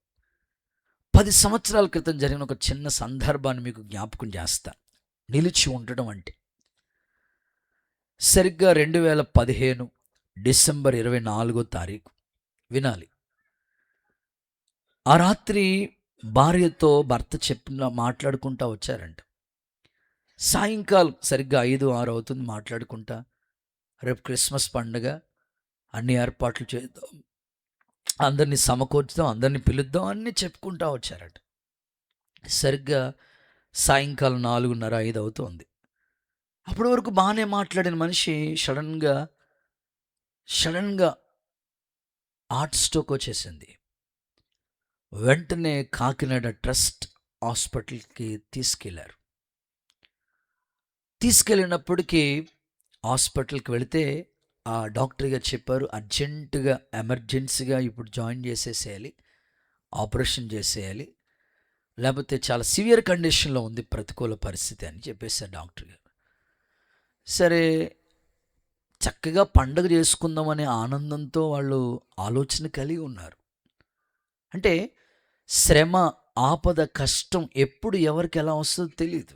10 సంవత్సరాల క్రితం జరిగిన ఒక చిన్న సందర్భాన్ని మీకు జ్ఞాపకం చేస్తాను. నిలిచి ఉండడం అంటే సరిగ్గా 2015 డిసెంబర్ 24వ తారీఖు వినాలి. ఆ రాత్రి భార్యతో భర్త మాట్లాడుకుంటా వచ్చారంట. సాయంకాలం సరిగ్గా 5-6 అవుతుంది మాట్లాడుకుంటా. రేపు క్రిస్మస్ పండుగ, అన్ని ఏర్పాట్లు చేద్దాం, అందరినీ సమకూర్చుదాం, అందరినీ పిలుద్దాం అన్నీ చెప్పుకుంటా వచ్చారట. సరిగ్గా సాయంకాలం 4:30-5 అవుతుంది. అప్పటి వరకు బాగానే మాట్లాడిన మనిషి సడన్గా హార్ట్ స్ట్రోక్ వచ్చేసింది. వెంటనే కాకినాడ ట్రస్ట్ హాస్పిటల్కి తీసుకెళ్ళినప్పటికీ హాస్పిటల్కి వెళితే ఆ డాక్టర్ గారు చెప్పారు, అర్జెంటుగా ఎమర్జెన్సీగా ఇప్పుడు జాయిన్ చేసేసేయాలి, ఆపరేషన్ చేసేయాలి, లేకపోతే చాలా సివియర్ కండిషన్లో ఉంది, ప్రతికూల పరిస్థితి అని చెప్పేశారు డాక్టర్ గారు. సరే, చక్కగా పండగ చేసుకుందామనే ఆనందంతో వాళ్ళు ఆలోచన కలిగి ఉన్నారు. అంటే శ్రమ, ఆపద, కష్టం ఎప్పుడు ఎవరికి ఎలా వస్తుందో తెలియదు.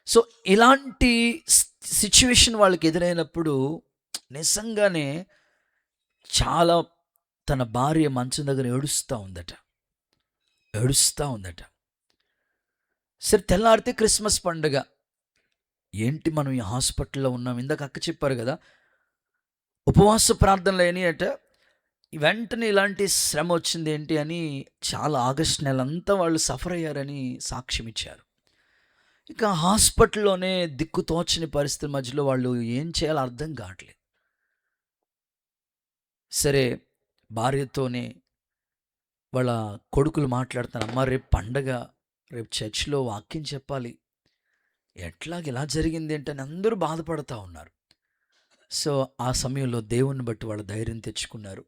సో ఇలాంటి సిచ్యువేషన్ వాళ్ళకి ఎదురైనప్పుడు నిజంగానే చాలా తన భార్య మంచం దగ్గర ఏడుస్తూ ఉందట. సరే, తెల్లారితే క్రిస్మస్ పండుగ. ఏంటి మనం ఈ హాస్పిటల్లో ఉన్నాం, ఇందాక అక్క చెప్పారు కదా, ఉపవాస ప్రార్థనలు అయినాయట. వెంటనే ఇలాంటి శ్రమ వచ్చింది ఏంటి అని చాలా ఆగస్టు నెలంతా వాళ్ళు సఫర్ అయ్యారని సాక్ష్యం ఇచ్చారు. ఇక హాస్పిటల్లోనే దిక్కు తోచని పరిస్థితుల మధ్యలో వాళ్ళు ఏం చేయాలో అర్థం కావట్లేదు. సరే, భార్యతోనే వాళ్ళ కొడుకులు మాట్లాడుతారు, అమ్మ రేపు పండగ, రేపు చర్చిలో వాక్యం చెప్పాలి, ఇలా జరిగింది ఏంటని అందరూ బాధపడుతూ ఉన్నారు. సో ఆ సమయంలో దేవుణ్ణి బట్టి వాళ్ళ ధైర్యం తెచ్చుకున్నారు.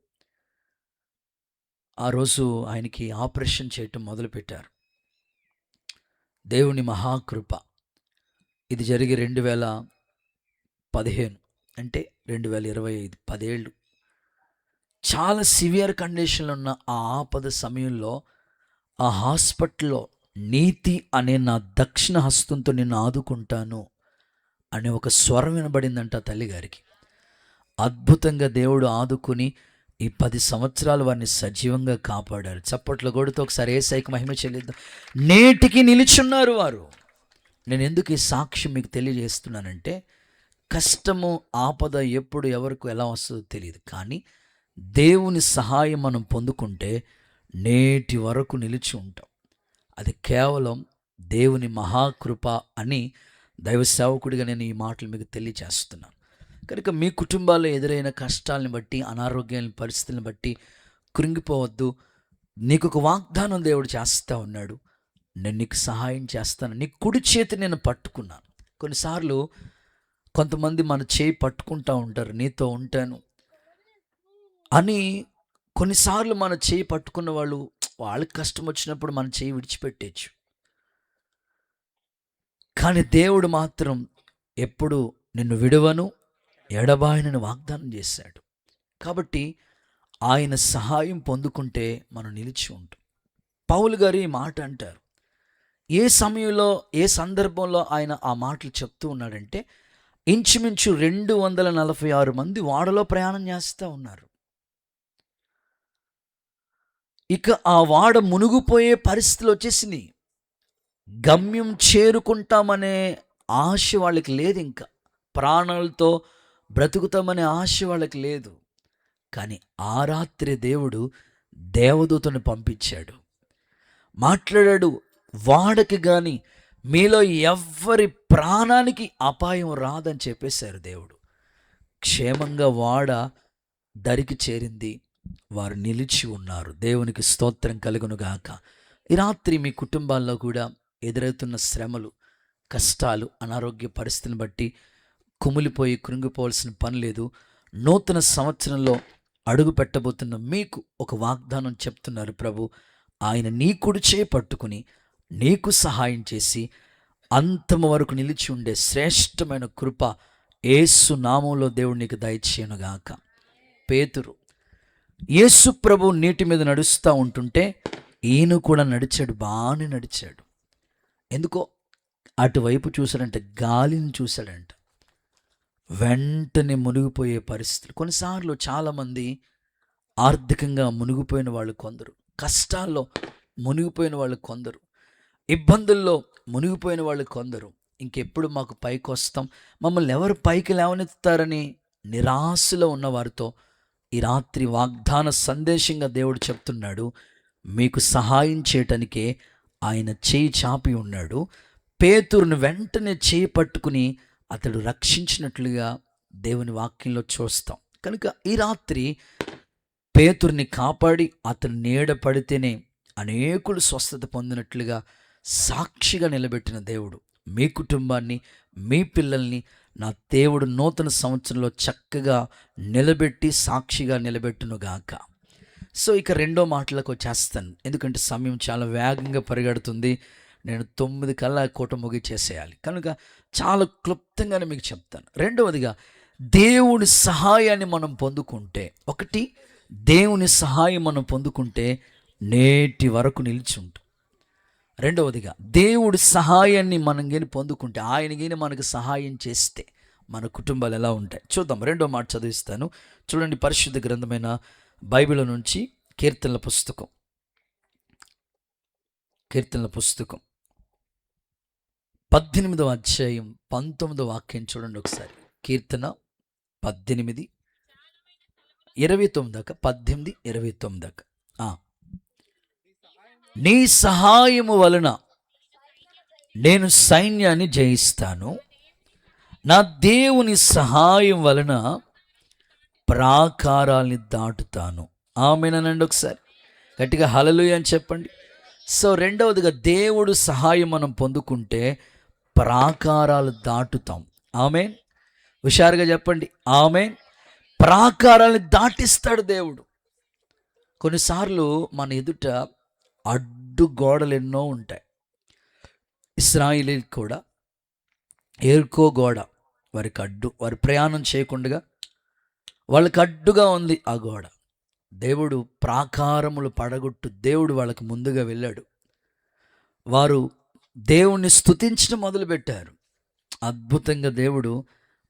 ఆ రోజు ఆయనకి ఆపరేషన్ చేయటం మొదలుపెట్టారు. దేవుని మహాకృప. ఇది జరిగి 2015 అంటే 2025, 10 ఏళ్ళు. చాలా సివియర్ కండిషన్లో ఉన్న ఆ ఆపద సమయంలో ఆ హాస్పిటల్లో నీతి అనే నా దక్షిణ హస్తంతో నిన్ను ఆదుకుంటాను అనే ఒక స్వరం వినబడిందంట తల్లిగారికి. అద్భుతంగా దేవుడు ఆదుకుని ఈ 10 సంవత్సరాలు వారిని సజీవంగా కాపాడారు. చప్పట్లో కొడుతూ ఒకసారి యేసయ్యకి మహిమ చెల్లిద్దాం. నేటికి నిలిచున్నారు వారు. నేను ఎందుకు ఈ సాక్ష్యం మీకు తెలియజేస్తున్నానంటే, కష్టము, ఆపద ఎప్పుడు ఎవరికి ఎలా వస్తుందో తెలియదు, కానీ దేవుని సహాయం మనం పొందుకుంటే నేటి వరకు నిలిచి ఉంటాం. అది కేవలం దేవుని మహాకృప అని దైవ సేవకుడిగా నేను ఈ మాటలు మీకు తెలియజేస్తున్నాను. కనుక మీ కుటుంబాల్లో ఎదురైన కష్టాలను బట్టి, అనారోగ్యాల పరిస్థితులను బట్టి కృంగిపోవద్దు. నీకు ఒక వాగ్దానం దేవుడు చేస్తూ ఉన్నాడు, నేను నీకు సహాయం చేస్తాను, నీ కుడి చేతి నేను పట్టుకున్నాను. కొన్నిసార్లు కొంతమంది మన చేయి పట్టుకుంటూ ఉంటారు, నీతో ఉంటాను అని. కొన్నిసార్లు మన చేయి పట్టుకున్న వాళ్ళకి కష్టం వచ్చినప్పుడు మన చేయి విడిచిపెట్టేచ్చు, కానీ దేవుడు మాత్రం ఎప్పుడు నిన్ను విడవను, ఎడబాయనని వాగ్దానం చేశాడు. కాబట్టి ఆయన సహాయం పొందుకుంటే మనం నిలిచి ఉంటాం. పౌలు గారు ఈ మాట అంటారు. ఏ సమయంలో, ఏ సందర్భంలో ఆయన ఆ మాటలు చెప్తూ ఉన్నాడంటే, ఇంచుమించు 246 మంది ఓడలో ప్రయాణం చేస్తూ ఉన్నారు. ఇక ఆ వాడ మునిగిపోయే పరిస్థితులు వచ్చేసినాయి. గమ్యం చేరుకుంటామనే ఆశ వాళ్ళకి లేదు, ఇంకా ప్రాణాలతో బ్రతుకుతామనే ఆశ వాళ్ళకి లేదు. కానీ ఆ రాత్రి దేవుడు దేవదూతను పంపించాడు, మాట్లాడాడు. వాడకి కానీ మీలో ఎవ్వరి ప్రాణానికి అపాయం రాదని చెప్పేశారు దేవుడు. క్షేమంగా వాడ దరికి చేరింది, వారు నిలిచి ఉన్నారు. దేవునికి స్తోత్రం కలుగునుగాక. ఈ రాత్రి మీ కుటుంబాల్లో కూడా ఎదురవుతున్న శ్రమలు, కష్టాలు, అనారోగ్య పరిస్థితిని బట్టి కుమిలిపోయి కృంగిపోవాల్సిన పని లేదు. నూతన సంవత్సరంలో అడుగు పెట్టబోతున్న మీకు ఒక వాగ్దానం చెప్తున్నారు ప్రభు. ఆయన నీ కుడి చేయి పట్టుకుని నీకు సహాయం చేసి అంతము వరకు నిలిచి ఉండే శ్రేష్టమైన కృప యేసు నామంలో దేవుడు నీకు దయచేయునుగాక. పేతురు యేసు ప్రభు నీటి మీద నడుస్తూ ఉంటుంటే ఈయన కూడా నడిచాడు, బాగానే నడిచాడు. ఎందుకో అటువైపు చూశాడంటే, గాలిని చూశాడంట. వెంటనే మునిగిపోయే పరిస్థితులు. కొన్నిసార్లు చాలామంది ఆర్థికంగా మునిగిపోయిన వాళ్ళు కొందరు, కష్టాల్లో మునిగిపోయిన వాళ్ళు కొందరు, ఇబ్బందుల్లో మునిగిపోయిన వాళ్ళు కొందరు. ఇంకెప్పుడు మాకు పైకి వస్తాం, మమ్మల్ని ఎవరు పైకి లేవనెత్తారని నిరాశలో ఉన్నవారితో ఈ రాత్రి వాగ్దాన సందేశంగా దేవుడు చెప్తున్నాడు, మీకు సహాయం చేయటానికే ఆయన చేయి చాపి ఉన్నాడు. పేతురును వెంటనే చేయి పట్టుకుని అతడు రక్షించినట్లుగా దేవుని వాక్యంలో చూస్తాం. కనుక ఈ రాత్రి పేతురుని కాపాడి అతను నీడ పడితేనే అనేకులు స్వస్థత పొందినట్లుగా సాక్షిగా నిలబెట్టిన దేవుడు మీ కుటుంబాన్ని, మీ పిల్లల్ని నా దేవుడు నూతన సంవత్సరంలో చక్కగా నిలబెట్టి సాక్షిగా నిలబెట్టునుగాక. సో ఇక రెండో మాటలకు వచ్చేస్తాను, ఎందుకంటే సమయం చాలా వేగంగా పరిగెడుతుంది. నేను 9 కల్లా కోట ముగిచేసేయాలి, కనుక చాలా క్లుప్తంగానే మీకు చెప్తాను. రెండవదిగా, దేవుని సహాయాన్ని మనం పొందుకుంటే, ఒకటి దేవుని సహాయం మనం పొందుకుంటే నేటి వరకు నిలిచి ఉంటాం. రెండవదిగా, దేవుడి సహాయాన్ని మనం కానీ పొందుకుంటే, ఆయన కానీ మనకు సహాయం చేస్తే మన కుటుంబాలు ఎలా ఉంటాయి చూద్దాం. రెండో మాట చదివిస్తాను, చూడండి. పరిశుద్ధ గ్రంథమైన బైబిల్ నుంచి కీర్తనల పుస్తకం 18వ అధ్యాయం 19వ వాక్యం చూడండి ఒకసారి. కీర్తన 18, 29 దాకా, 18, 29 దాకా. నీ సహాయము వలన నేను సైన్యాన్ని జయిస్తాను, నా దేవుని సహాయం వలన ప్రాకారాల్ని దాటుతాను. ఆమేనండి. ఒకసారి గట్టిగా హల్లెలూయా అని చెప్పండి. సో రెండవదిగా, దేవుడు సహాయం మనం పొందుకుంటే ప్రాకారాలు దాటుతాం. ఆమేన్. హుషారుగా చెప్పండి, ఆమేన్. ప్రాకారాలను దాటిస్తాడు దేవుడు. కొన్నిసార్లు మన ఎదుట అడ్డు గోడలు ఎన్నో ఉంటాయి. ఇశ్రాయేలీయులకు కూడా ఎరికో గోడ వారికి అడ్డు, వారి ప్రయాణం చేయకుండా వాళ్ళకి అడ్డుగా ఉంది ఆ గోడ. దేవుడు ప్రాకారములు పడగొట్టు దేవుడు వాళ్ళకి ముందుగా వెళ్ళాడు. వారు దేవుణ్ణి స్తుతించడం మొదలుపెట్టారు. అద్భుతంగా దేవుడు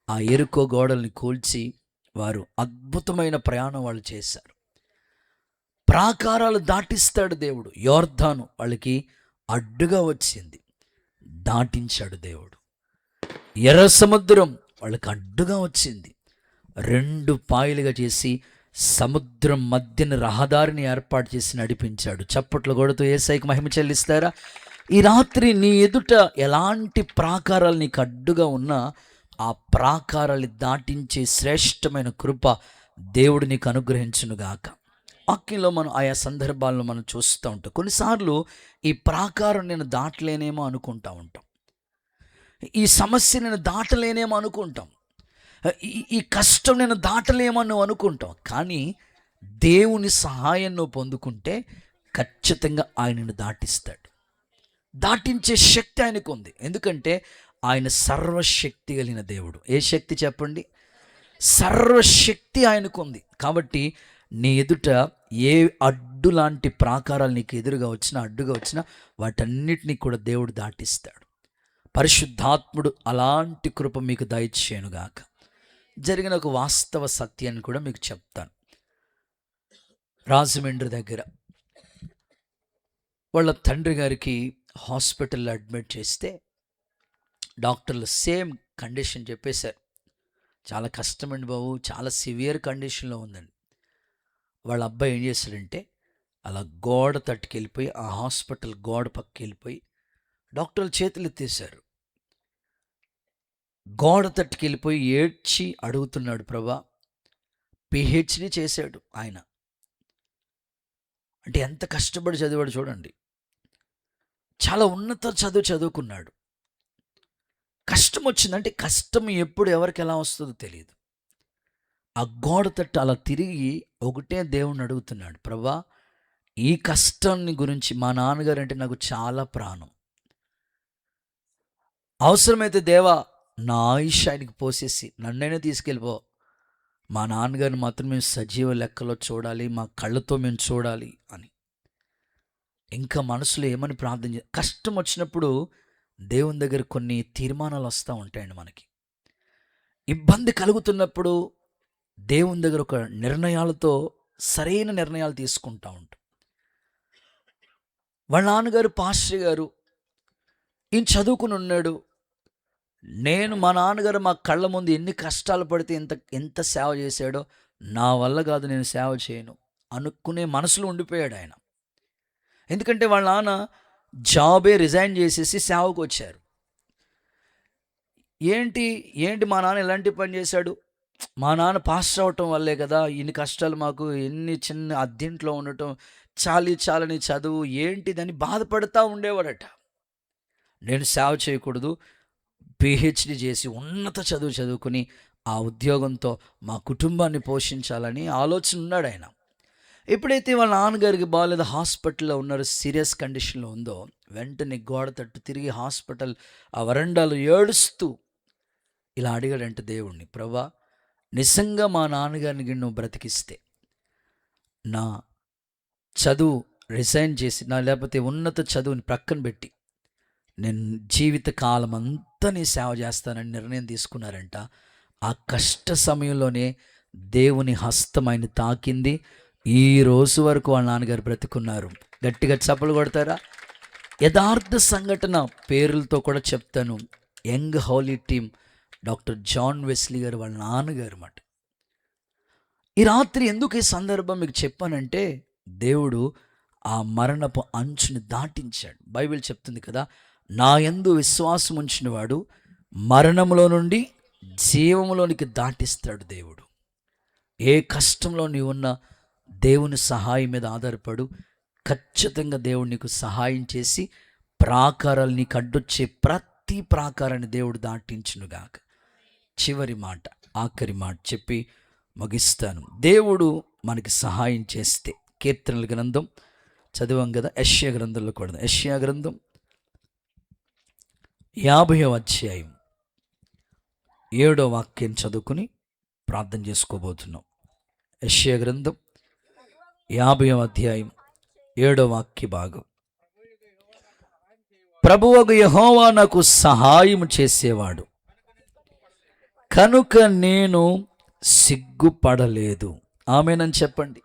ఆ ఎరికో గోడల్ని కూల్చి వారు అద్భుతమైన ప్రయాణం వాళ్ళు చేశారు. ప్రాకారాలు దాటిస్తాడు దేవుడు. యోర్దాను వాళ్ళకి అడ్డుగా వచ్చింది, దాటించాడు దేవుడు. ఎర్ర సముద్రం వాళ్ళకి అడ్డుగా వచ్చింది, 2 పాయలుగా చేసి సముద్రం మధ్యన రహదారిని ఏర్పాటు చేసి నడిపించాడు. చప్పట్లు కొడుతూ యేసయ్యకు మహిమ చెల్లిస్తారా? ఈ రాత్రి నీ ఎదుట ఎలాంటి ప్రాకారాలు నీకు అడ్డుగా ఉన్నా ఆ ప్రాకారాలు దాటించే శ్రేష్టమైన కృప దేవుడు నీకు అనుగ్రహించునుగాక. వాక్యంలో మనం ఆయా సందర్భాలను మనం చూస్తూ ఉంటాం. కొన్నిసార్లు ఈ ప్రాకారం నేను దాటలేనేమో అనుకుంటా ఉంటాం, ఈ సమస్య నేను దాటలేనేమో అనుకుంటాం, ఈ కష్టం నేను దాటలేమో నువ్వు అనుకుంటాం. కానీ దేవుని సహాయం నువ్వు పొందుకుంటే ఖచ్చితంగా ఆయనను దాటిస్తాడు. దాటించే శక్తి ఆయనకు ఉంది, ఎందుకంటే ఆయన సర్వశక్తి కలిగిన దేవుడు. ఏ శక్తి చెప్పండి? సర్వశక్తి ఆయనకు ఉంది. కాబట్టి నీ ఎదుట ఏ అడ్డు లాంటి ప్రాకారాలు నీకు ఎదురుగా వచ్చినా, అడ్డుగా వచ్చినా వాటన్నిటినీ కూడా దేవుడు దాటిస్తాడు. పరిశుద్ధాత్ముడు అలాంటి కృప మీకు దయచేయునుగాక. జరిగిన ఒక వాస్తవ సత్యాన్ని కూడా మీకు చెప్తాను. రాజమండ్రి దగ్గర వాళ్ళ తండ్రి గారికి హాస్పిటల్లో అడ్మిట్ చేస్తే డాక్టర్లు సేమ్ కండిషన్ చెప్పేశారు. చాలా కష్టమండి బాబు, చాలా సివియర్ కండిషన్లో ఉందండి. వాళ్ళ అబ్బాయి ఏం చేశాడంటే అలా గోడ తట్టుకెళ్ళిపోయి, ఆ హాస్పిటల్ గోడ పక్కకి వెళ్ళిపోయి డాక్టర్లు చేతులు ఎత్తేశారు. గోడ తట్టుకెళ్ళిపోయి ఏడ్చి అడుగుతున్నాడు, ప్రభా, పిహెచ్డి చేశాడు ఆయన. అంటే ఎంత కష్టపడి చదివాడు చూడండి. చాలా ఉన్నత చదువు చదువుకున్నాడు. కష్టం వచ్చిందంటే కష్టం ఎప్పుడు ఎవరికి ఎలా వస్తుందో తెలియదు. ఆ గోడ తట్టు అలా తిరిగి ఒకటే దేవుణ్ణి అడుగుతున్నాడు, ప్రభా, ఈ కష్టాన్ని గురించి, మా నాన్నగారు అంటే నాకు చాలా ప్రాణం, అవసరమైతే దేవా నా ఆయుష్ ఆయనకి పోసేసి నన్నైనా తీసుకెళ్ళిపో, మా నాన్నగారిని మాత్రం మేము సజీవ లెక్కలో చూడాలి, మా కళ్ళతో మేము చూడాలి అని. ఇంకా మనసులో ఏమని ప్రార్థన కష్టం వచ్చినప్పుడు దేవుని దగ్గర కొన్ని తీర్మానాలు వస్తూ ఉంటాయండి మనకి. ఇబ్బంది కలుగుతున్నప్పుడు దేవుని దగ్గర ఒక నిర్ణయాలతో సరైన నిర్ణయాలు తీసుకుంటూ ఉంటాం. వాళ్ళ నాన్నగారు పాస్టర్ గారు ఈయన చదువుకుని ఉన్నాడు. నేను మా నాన్నగారు మా కళ్ళ ముందు ఎన్ని కష్టాలు పడితే ఎంత సేవ చేశాడో, నా వల్ల కాదు, నేను సేవ చేయను అనుకునే మనసులో ఉండిపోయాడు ఆయన. ఎందుకంటే వాళ్ళ నాన్న జాబే రిజైన్ చేసేసి సేవకు వచ్చారు. ఏంటి మా నాన్న ఎలాంటి పని చేశాడు, మా నాన్న పాస్టర్ అవటం వల్లే కదా ఇన్ని కష్టాలు మాకు, ఎన్ని చిన్న అద్దెంట్లో ఉండటం, చాలని చదువు ఏంటిదని బాధపడుతూ ఉండేవాడట. నేను సేవ చేయకూడదు, పిహెచ్డి చేసి ఉన్నత చదువు చదువుకుని ఆ ఉద్యోగంతో మా కుటుంబాన్ని పోషించాలని ఆలోచన ఉన్నాడు ఆయన. ఎప్పుడైతే వాళ్ళ నాన్నగారికి బాగాలేదు, హాస్పిటల్లో ఉన్నారు, సీరియస్ కండిషన్లో ఉందో, వెంటనే గోడ తట్టు తిరిగి హాస్పిటల్ ఆ వరండాలో ఏడుస్తూ ఇలా అడిగాడంటే దేవుణ్ణి, ప్రభా, నిజంగా మా నాన్నగారిని నువ్వు బ్రతికిస్తే, నా చదువు రిజైన్ చేసి, లేకపోతే ఉన్నత చదువుని ప్రక్కన పెట్టి నేను జీవితకాలం అంతా నీ సేవ చేస్తానని నిర్ణయం తీసుకున్నారంట. ఆ కష్ట సమయంలోనే దేవుని హస్తం ఆయన తాకింది. ఈ రోజు వరకు వాళ్ళ నాన్నగారు బ్రతికున్నారు. గట్టిగా చప్పలు కొడతారా? యథార్థ సంఘటన పేర్లతో కూడా చెప్తాను. Young holy team doctor John Wesley గారు వాళ్ళ నాన్నగారు మాట. ఈ రాత్రి ఎందుకు ఈ సందర్భం మీకు చెప్పానంటే, దేవుడు ఆ మరణపు అంచుని దాటించాడు. బైబిల్ చెప్తుంది కదా, నా యందు విశ్వాసం ఉంచిన వాడు మరణంలో నుండి జీవములోనికి దాటిస్తాడు దేవుడు. ఏ కష్టంలో నీవున్నా దేవుని సహాయం మీద ఆధారపడు, ఖచ్చితంగా దేవుడు నీకు సహాయం చేసి ప్రాకారాలు, నీకు అడ్డొచ్చే ప్రతి ప్రాకారాన్ని దేవుడు దాటించునుగాక. చివరి మాట, ఆఖరి మాట చెప్పి ముగిస్తాను. దేవుడు మనకి సహాయం చేస్తే, కీర్తనల గ్రంథం చదివాం కదా, యెషయా గ్రంథంలో కూడా, యెషయా గ్రంథం 50వ అధ్యాయం 7వ వాక్యం చదువుకుని ప్రార్థన చేసుకోబోతున్నాం. యెషయా గ్రంథం 50వ అధ్యాయం 7వ వాక్య భాగం. ప్రభువగు యెహోవా నాకు సహాయం చేసేవాడు కనుక నేను సిగ్గుపడలేదు. ఆమేనని చెప్పండి.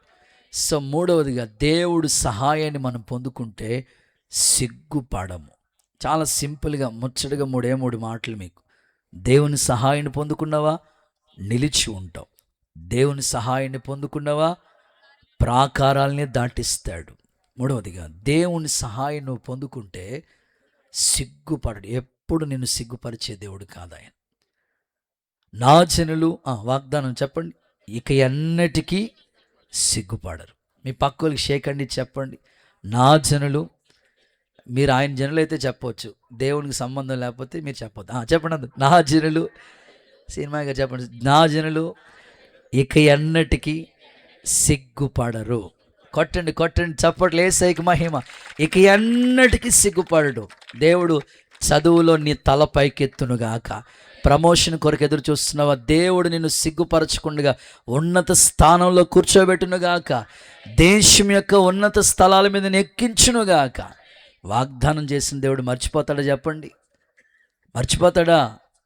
సో మూడవదిగా, దేవుడు సహాయాన్ని మనం పొందుకుంటే సిగ్గుపడము. చాలా సింపుల్గా ముచ్చటగా మూడు మాటలు మీకు. దేవుని సహాయాన్ని పొందుకున్నావా, నిలిచి ఉంటావు. దేవుని సహాయాన్ని పొందుకున్నావా, ప్రాకారాలనే దాటిస్తాడు. మూడవదిగా, దేవుని సహాయం నువ్వు పొందుకుంటే సిగ్గుపడడు. ఎప్పుడు నిన్ను సిగ్గుపరిచే దేవుడు కాదు ఆయన. నా జనులు, వాగ్దానం చెప్పండి, ఇక ఎన్నటికీ సిగ్గుపడరు. మీ పక్కలకి షేకండి, చెప్పండి, నా జనులు. మీరు ఆయన జనులు అయితే చెప్పవచ్చు, దేవునికి సంబంధం లేకపోతే మీరు చెప్పొద్దు. చెప్పండి, నా జనులు, సినిమాగా చెప్పండి, నా జనులు ఇక ఎన్నటికీ సిగ్గుపడరు. కొట్టండి చప్పట్లు, యేసయ్యకి మహిమ. ఇక ఎన్నటికీ సిగ్గుపడడు. దేవుడు చదువులో నీ తల పైకెత్తునుగాక. ప్రమోషన్ కొరకు ఎదురు చూస్తున్నావా, దేవుడు నిన్ను సిగ్గుపరచకుండా ఉన్నత స్థానంలో కూర్చోబెట్టునుగాక. దేశం యొక్క ఉన్నత స్థలాల మీద ఎక్కించునుగాక. వాగ్దానం చేసిన దేవుడు మర్చిపోతాడా చెప్పండి? మర్చిపోతాడా?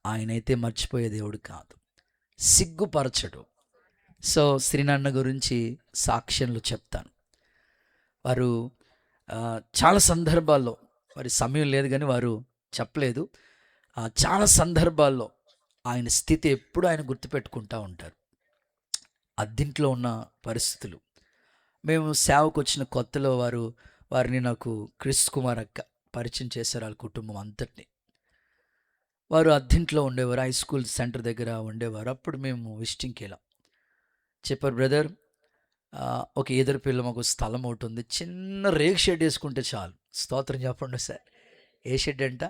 ఆయనైతే మర్చిపోయే దేవుడు కాదు, సిగ్గుపరచడు. సో శ్రీనాన్న గురించి సాక్ష్యంలు చెప్తాను. వారు చాలా సందర్భాల్లో మరి సమయం లేదు కానీ వారు చెప్పలేదు. చాలా సందర్భాల్లో ఆయన స్థితి ఎప్పుడు ఆయన గుర్తుపెట్టుకుంటూ ఉంటారు. అద్దింట్లో ఉన్న పరిస్థితులు. మేము సేవకు వచ్చిన కొత్తలో వారిని నాకు క్రిస్ కుమార్ అక్క పరిచయం చేశారు, వాళ్ళ కుటుంబం అంతటిని. వారు అద్దింట్లో ఉండేవారు, హై స్కూల్ సెంటర్ దగ్గర ఉండేవారు. అప్పుడు మేము విజిటింగ్కి వెళ్ళాం. చెప్పారు, బ్రదర్ ఒక ఎదురు పిల్ల మాకు స్థలం ఒకటి ఉంది, చిన్న రేగు షెడ్ వేసుకుంటే చాలు. స్తోత్రం చెప్పండి సార్. ఏ షెడ్ అంట?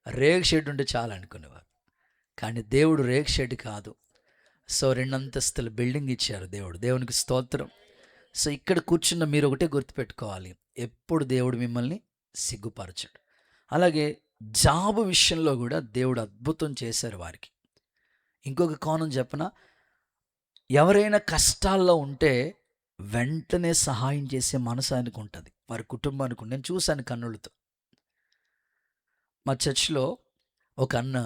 రేగు షెడ్ ఉంటే చాలు అనుకునేవారు. కానీ దేవుడు రేగు షెడ్ కాదు. సో 2 అంతస్తుల బిల్డింగ్ ఇచ్చారు దేవుడు. దేవునికి స్తోత్రం. సో ఇక్కడ కూర్చున్న మీరు ఒకటే గుర్తుపెట్టుకోవాలి, ఎప్పుడు దేవుడు మిమ్మల్ని సిగ్గుపరచడు. అలాగే జాబు విషయంలో కూడా దేవుడు అద్భుతం చేశారు వారికి. ఇంకొక కోణం చెప్పనా, ఎవరైనా కష్టాల్లో ఉంటే వెంటనే సహాయం చేసే మనసు ఆయనకు ఉంటుంది, వారి కుటుంబానికి. నేను చూశాను కన్నులతో. మా చర్చ్లో ఒక అన్న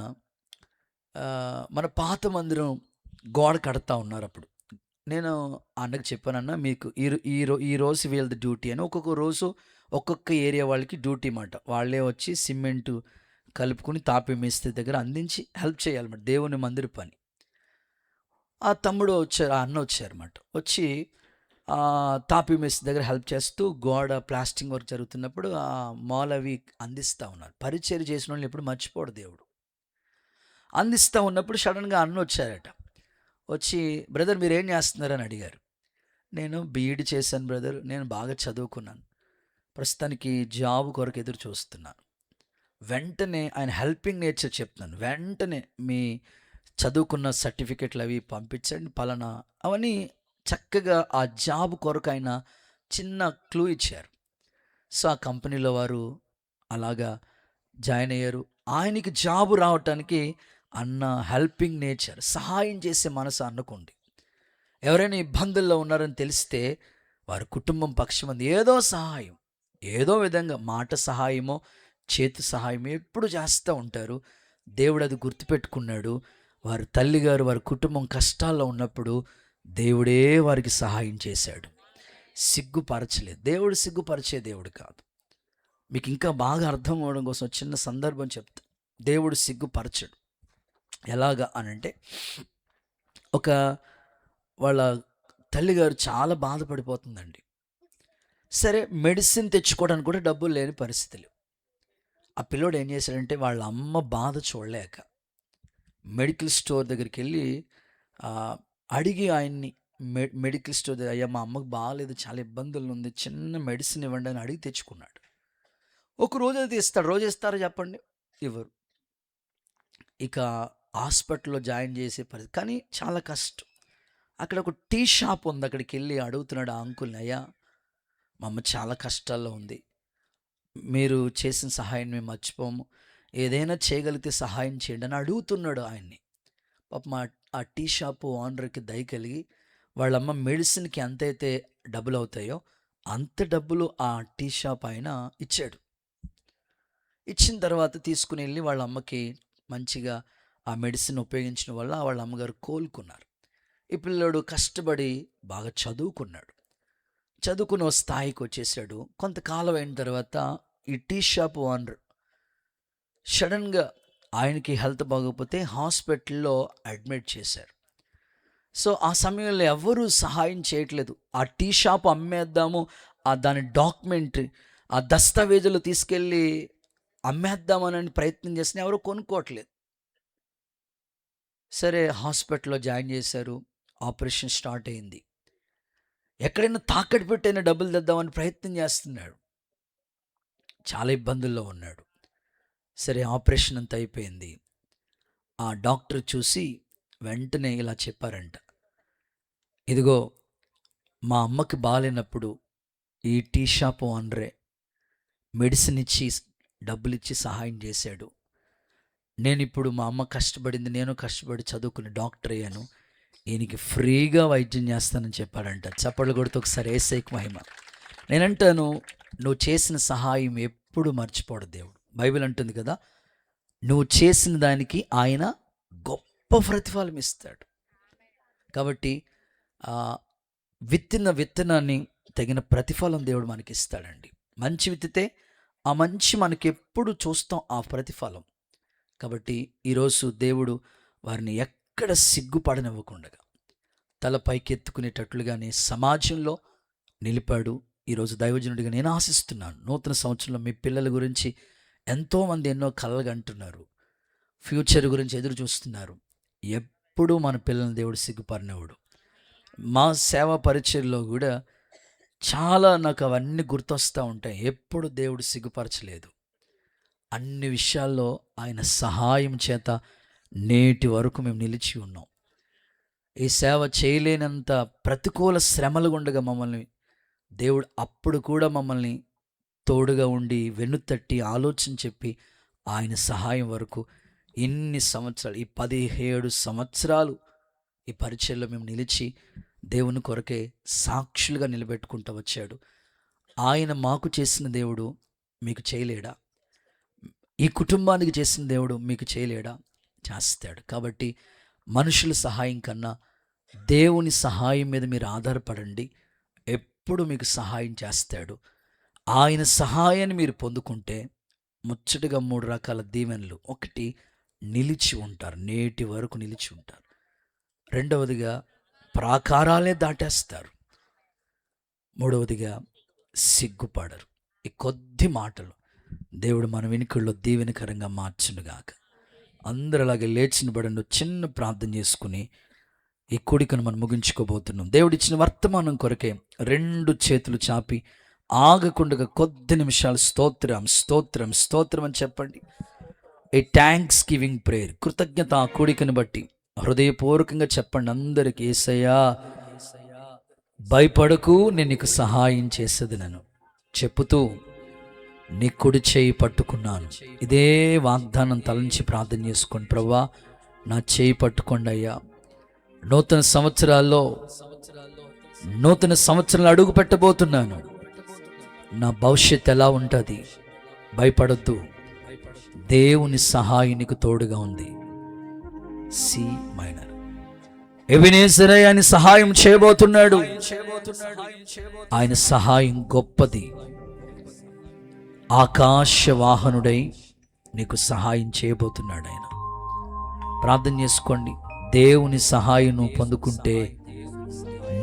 మన పాత మందిరం గోడ కడతా ఉన్నారు. అప్పుడు నేను అన్నకు చెప్పానన్నా, మీకు ఈ రోజు వీళ్ళది డ్యూటీ అని. ఒక్కొక్క రోజు ఒక్కొక్క ఏరియా వాళ్ళకి డ్యూటీ మాట. వాళ్ళే వచ్చి సిమెంటు కలుపుకొని తాపి మేస్త్రి దగ్గర అందించి హెల్ప్ చేయాలన్నమాట, దేవుని మందిర పని. ఆ తమ్ముడు వచ్చారు, ఆ అన్న వచ్చారన్నమాట. వచ్చి తాపి మేస్త్రి దగ్గర హెల్ప్ చేస్తూ గోడ ప్లాస్టింగ్ వర్క్ జరుగుతున్నప్పుడు ఆ మాల్ అవి అందిస్తూ ఉన్నారు. పరిచయం చేసిన వాళ్ళు ఎప్పుడు మర్చిపోడు దేవుడు. అందిస్తూ ఉన్నప్పుడు సడన్గా అన్న వచ్చారట. వచ్చి, బ్రదర్ మీరేం చేస్తున్నారని అడిగారు. నేను బీఈడి చేశాను బ్రదర్, నేను బాగా చదువుకున్నాను, ప్రస్తుతానికి జాబ్ కొరకు ఎదురు చూస్తున్నాను. వెంటనే ఆయన హెల్పింగ్ నేచర్ చెప్తున్నాను, వెంటనే మీ చదువుకున్న సర్టిఫికెట్లు అవి పంపించండి పలానా అవన్నీ చక్కగా ఆ జాబ్ కొరకు ఆయన చిన్న క్లూ ఇచ్చారు. సో ఆ కంపెనీలో వారు అలాగా జాయిన్ అయ్యారు. ఆయనకి జాబు రావటానికి అన్న హెల్పింగ్ నేచర్, సహాయం చేసే మనసు అన్నకుండి. ఎవరైనా ఇబ్బందుల్లో ఉన్నారని తెలిస్తే వారి కుటుంబం పక్షమంది ఏదో సహాయం, ఏదో విధంగా మాట సహాయమో చేతి సహాయమో ఎప్పుడు చేస్తూ ఉంటారు. దేవుడు అది గుర్తుపెట్టుకున్నాడు. వారి తల్లిగారు వారి కుటుంబం కష్టాల్లో ఉన్నప్పుడు దేవుడే వారికి సహాయం చేశాడు. సిగ్గుపరచలేదు. దేవుడు సిగ్గుపరిచే దేవుడు కాదు. మీకు ఇంకా బాగా అర్థం అవడం కోసం చిన్న సందర్భం చెప్తా. దేవుడు సిగ్గుపరచడు. ఎలాగా అనంటే, వాళ్ళ తల్లిగారు చాలా బాధపడిపోతుందండి. సరే మెడిసిన్ తెచ్చుకోవడానికి కూడా డబ్బులు లేని పరిస్థితులు. ఆ పిల్లోడు ఏం చేశాడంటే, వాళ్ళ అమ్మ బాధ చూడలేక మెడికల్ స్టోర్ దగ్గరికి వెళ్ళి అడిగి ఆయన్ని మెడికల్ స్టోర్ దగ్గర, అయ్యా మా అమ్మకు బాగాలేదు, చాలా ఇబ్బందులు ఉంది, చిన్న మెడిసిన్ ఇవ్వండి అని అడిగి తెచ్చుకున్నాడు. ఒక రోజు అయితే ఇస్తాడు, రోజు ఇస్తారో చెప్పండి? ఇవ్వరు. ఇక హాస్పిటల్లో జాయిన్ చేసే పరిస్థితి, కానీ చాలా కష్టం. అక్కడ ఒక టీ షాప్ ఉంది, అక్కడికి వెళ్ళి అడుగుతున్నాడు ఆ అంకుల్ని, అయ్యా మా అమ్మ చాలా కష్టాల్లో ఉంది, మీరు చేసిన సహాయం మేము మర్చిపోము, ఏదైనా చేయగలిగితే సహాయం చేయండి అని అడుగుతున్నాడు ఆయన్ని. పాపం ఆ టీ షాపు ఓనర్కి దయ కలిగి వాళ్ళమ్మ మెడిసిన్కి ఎంతైతే డబ్బులు అవుతాయో అంత డబ్బులు ఆ టీ షాప్ ఆయన ఇచ్చాడు. ఇచ్చిన తర్వాత తీసుకుని వెళ్ళి వాళ్ళ అమ్మకి మంచిగా ఆ మెడిసిన్ ఉపయోగించడం వల్ల వాళ్ళ అమ్మగారు కోలుకున్నారు. ఈ పిల్లడు కష్టపడి బాగా చదువుకున్నాడు. చదువుకుని ఓ స్థాయికి వచ్చేసాడు. కొంతకాలం అయిన తర్వాత ఈ టీ షాప్ ఓనర్ సడన్గా ఆయనకి హెల్త్ బాగోకపోతే హాస్పిటల్లో అడ్మిట్ చేశారు. సో ఆ సమయంలో ఎవరూ సహాయం చేయట్లేదు. ఆ టీ షాప్ అమ్మేద్దాము, దాని డాక్యుమెంట్, ఆ దస్తావేజులు తీసుకెళ్ళి అమ్మేద్దామని ప్రయత్నం చేసినా ఎవరు కొనుక్కోవట్లేదు. సరే హాస్పిటల్లో జాయిన్ చేశారు. ఆపరేషన్ స్టార్ట్ అయింది. ఎక్కడైనా తాకట్టు పెట్టైనా డబ్బులు తెద్దామని ప్రయత్నం చేస్తున్నాడు. చాలా ఇబ్బందుల్లో ఉన్నాడు. సరే ఆపరేషన్ అంతా అయిపోయింది. ఆ డాక్టర్ చూసి వెంటనే ఇలా చెప్పారంట, ఇదిగో మా అమ్మకి బాగాలేనప్పుడు ఈ టీ షాప్ ఓనరే మెడిసిన్ ఇచ్చి డబ్బులు ఇచ్చి సహాయం చేశాడు. నేను ఇప్పుడు మా అమ్మ కష్టపడింది, నేను కష్టపడి చదువుకుని డాక్టర్ అయ్యాను, ఈయనకి ఫ్రీగా వైద్యం చేస్తానని చెప్పాడంట. చప్పట్లు కొడుతూ ఒకసారి యేసయ్యకు మహిమ. నేనంటాను, నువ్వు చేసిన సహాయం ఎప్పుడు మర్చిపోడు దేవుడు. బైబిల్ అంటుంది కదా, నువ్వు చేసిన దానికి ఆయన గొప్ప ప్రతిఫలం ఇస్తాడు. కాబట్టి విత్తనాన్ని తగిన ప్రతిఫలం దేవుడు మనకి ఇస్తాడండి. మంచి విత్తితే ఆ మంచి మనకి ఎప్పుడు చూస్తాం ఆ ప్రతిఫలం. కాబట్టి ఈరోజు దేవుడు వారిని ఎక్కడ సిగ్గుపడనివ్వకుండా తల పైకెత్తుకునేటట్లుగానే సమాజంలో నిలిపాడు. ఈరోజు దైవజనుడిగా నేను ఆశిస్తున్నాను, నూతన సంవత్సరంలో మీ పిల్లల గురించి ఎంతోమంది ఎన్నో కలలు అంటున్నారు, ఫ్యూచర్ గురించి ఎదురు చూస్తున్నారు. ఎప్పుడూ మన పిల్లల్ని దేవుడు సిగ్గుపడినవాడు. మా సేవా పరిచర్లో కూడా చాలా నాకు అవన్నీ గుర్తొస్తూ ఉంటాయి. ఎప్పుడు దేవుడు సిగ్గుపరచలేదు. అన్ని విషయాల్లో ఆయన సహాయం చేత నేటి వరకు మేము నిలిచి ఉన్నాం. ఈ సేవ చేయలేనంత ప్రతికూల శ్రమలు ఉండగా మమ్మల్ని దేవుడు అప్పుడు కూడా మమ్మల్ని తోడుగా ఉండి వెన్నుతట్టి ఆలోచన చెప్పి ఆయన సహాయం వరకు ఇన్ని సంవత్సరాలు, ఈ 17 సంవత్సరాలు ఈ పరిచర్లో మేము నిలిచి దేవుని కొరకే సాక్షులుగా నిలబెట్టుకుంటూ వచ్చాడు. ఆయన మాకు చేసిన దేవుడు మీకు చేయలేడా? ఈ కుటుంబానికి చేసిన దేవుడు మీకు చేయలేడా? చేస్తాడు. కాబట్టి మనుషుల సహాయం కన్నా దేవుని సహాయం మీద మీరు ఆధారపడండి. ఎప్పుడు మీకు సహాయం చేస్తాడు. ఆయన సహాయాన్ని మీరు పొందుకుంటే ముచ్చటగా 3 రకాల దీవెనలు. ఒకటి, నిలిచి ఉంటారు, నేటి వరకు నిలిచి ఉంటారు. రెండవదిగా, ప్రాకారాలే దాటేస్తారు. మూడవదిగా, సిగ్గుపడరు. ఈ కొద్ది మాటలు దేవుడు మన వెనుకల్లో దీవెనకరంగా మార్చునుగాక. అందరూ అలాగే లేచిన బడంలో చిన్న ప్రార్థన చేసుకుని ఈ కూడికను మనం ముగించుకోబోతున్నాం. దేవుడిచ్చిన వర్తమానం కొరకే 2 చేతులు చాపి ఆగకుండా కొద్ది నిమిషాలు స్తోత్రం స్తోత్రం స్తోత్రం అని చెప్పండి. ఏ థ్యాంక్స్ గివింగ్ ప్రేయర్, కృతజ్ఞత ఆ కూడికను బట్టి హృదయపూర్వకంగా చెప్పండి అందరికి. యేసయ్యా, భయపడకు, నేను నీకు సహాయం చేసేదనను చెప్పుతూ నీ కుడి చేయి పట్టుకున్నాను. ఇదే వాగ్దానం తలంచి ప్రార్థన చేసుకోండి. ప్రభువా, నా చేయి పట్టుకోండి అయ్యా. నూతన సంవత్సరాల్లో నూతన సంవత్సరాలు అడుగు పెట్టబోతున్నాను. నా భవిష్యత్తు ఎలా ఉంటుంది? భయపడొద్దు, దేవుని సహాయం నీకు తోడుగా ఉంది. C minor. ఎబెనేజర్ ఆయన సహాయం చేయబోతున్నాడు. ఆయన సహాయం గొప్పది. ఆకాశవాహనుడై నీకు సహాయం చేయబోతున్నాడు ఆయన. ప్రార్థన చేసుకోండి. దేవుని సహాయం నువ్వు పొందుకుంటే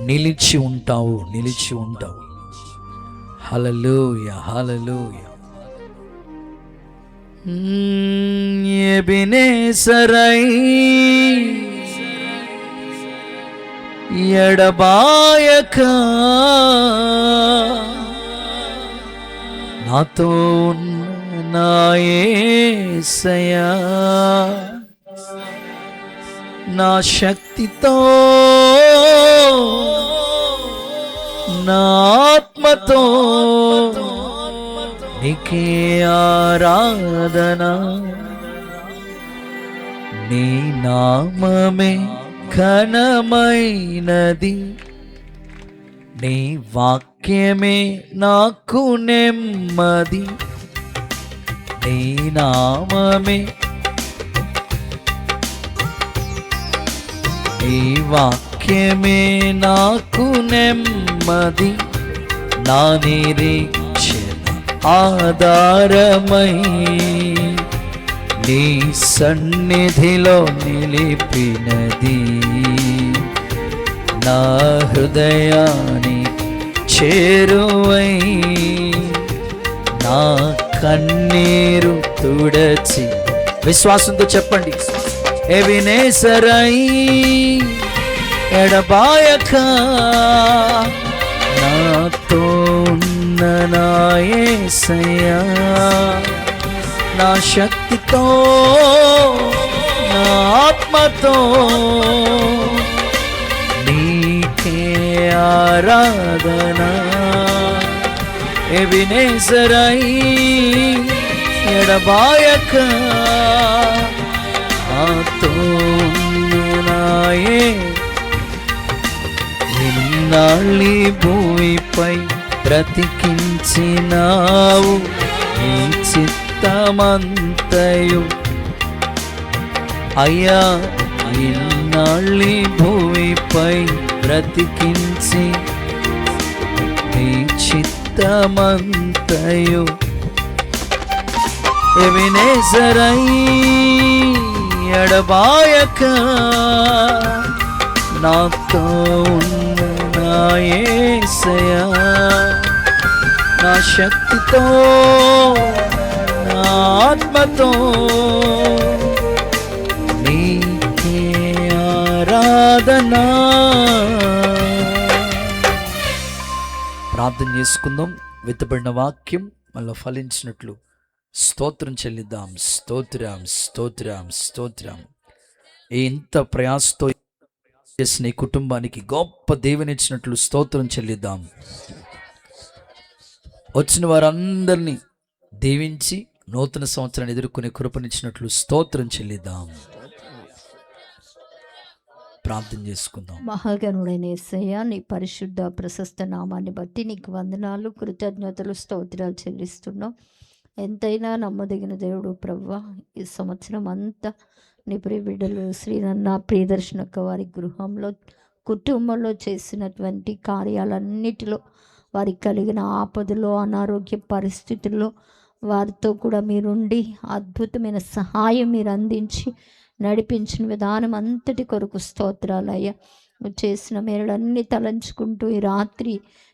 నిలిచి ఉంటావు, నిలిచి ఉంటావు. హల్లెలూయా, హల్లెలూయా. ఎబెనేజరై ఎడబాయక నాతో ఉన్న నా యేసయ్యా, నా శక్తితో నా ఆత్మతో నీకే ఆరాధన. నీ నామమే ఘనమైనది, నీ వాక్యమే నాకు నెమ్మది. నీ నామమే, నీ వాక్యమే నాకు నెమ్మది. నా నిరీక్షణ ఆధారమై నీ సన్నిధిలో నిలిపినది. నా హృదయాన్ని చేరువై నా కన్నీరు తుడచి, విశ్వాసంతో చెప్పండి. ఎబెనేజరై ఎడబాయక నాతో ఉన్న నా యేసయ్యా, నా శక్తితో నా ఆత్మతో నీకే ఆరాధన. ఎబెనేజరై ఎడబాయక నాతో ఉన్నాయే. ఇన్నాళ్ళి భూమిపై బ్రతికించినావు నీ చిత్తమంతయు అయ్యా. ఇన్నాళ్ళి భూమిపై బ్రతికించి నీ చిత్త జీవితమంతయు ఎబెనేజరై ఎడబాయక నాతో ఉన్న నా యేసయ్యా, నా శక్తితో నా ఆత్మతో నీకే ఆరాధనా. ప్రార్థన చేసుకుందాం. విత్తబడిన వాక్యం మళ్ళీ ఫలించినట్లు స్తోత్రం చెల్లిద్దాం. స్తోత్రం స్తోత్రం స్తోత్రం. ఇంత ప్రయాసతో చేసిన ఈ కుటుంబానికి గొప్ప దేవునిచ్చినట్లు స్తోత్రం చెల్లిద్దాం. వచ్చిన వారందరినీ దీవించి నూతన సంవత్సరాన్ని ఎదుర్కొనే కృపనిచ్చినట్లు స్తోత్రం చెల్లిద్దాం. ప్రార్థన చేసుకుందాం. మహాగణుడైన యేసయ్య, నీ పరిశుద్ధ ప్రశస్త నామాన్ని బట్టి నీకు వందనాలు, కృతజ్ఞతలు, స్తోత్రాలు చెల్లిస్తున్నాం. ఎంతైనా నమ్మదగిన దేవుడు ప్రభువా, ఈ సంవత్సరం అంతా నీ ప్రియ బిడ్డలు శ్రీనన్న ప్రియదర్శనక వారి గృహంలో కుటుంబంలో చేసినటువంటి కార్యాలన్నిటిలో వారికి కలిగిన ఆపదలో అనారోగ్య పరిస్థితుల్లో వారితో కూడా మీరుండి అద్భుతమైన సహాయం మీరు అందించి నడిపించిన విధానం అంతటి కొరకు స్తోత్రాలయ్యా. చేసిన మేరలన్నీ తలంచుకుంటూ ఈ రాత్రి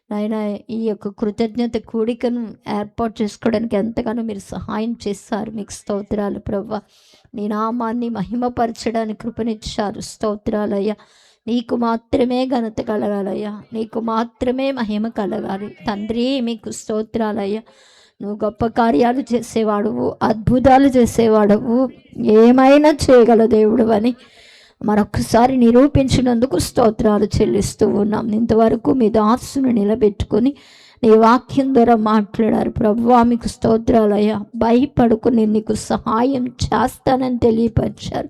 నాయన ఈ యొక్క కృతజ్ఞత కూడికను ఏర్పాటు చేసుకోవడానికి ఎంతగానో మీరు సహాయం చేస్తారు. మీకు స్తోత్రాలు ప్రభువా. నీ నామాన్ని మహిమపరచడానికి కృపనిచ్చారు. స్తోత్రాలయ్యా. నీకు మాత్రమే ఘనత కలగాలయ్యా, నీకు మాత్రమే మహిమ కలగాలి తండ్రి. మీకు స్తోత్రాలయ్యా. నువ్వు గొప్ప కార్యాలు చేసేవాడువు, అద్భుతాలు చేసేవాడవు, ఏమైనా చేయగల దేవుడు అని మరొకసారి నిరూపించినందుకు స్తోత్రాలు చెల్లిస్తూ ఉన్నాం. ఇంతవరకు మీ దాసును నిలబెట్టుకొని నీ వాక్యం ద్వారా మాట్లాడారు ప్రభువా. మీకు స్తోత్రాలయ్యా. భయపడుకుని నీకు సహాయం చేస్తానని తెలియపరిచారు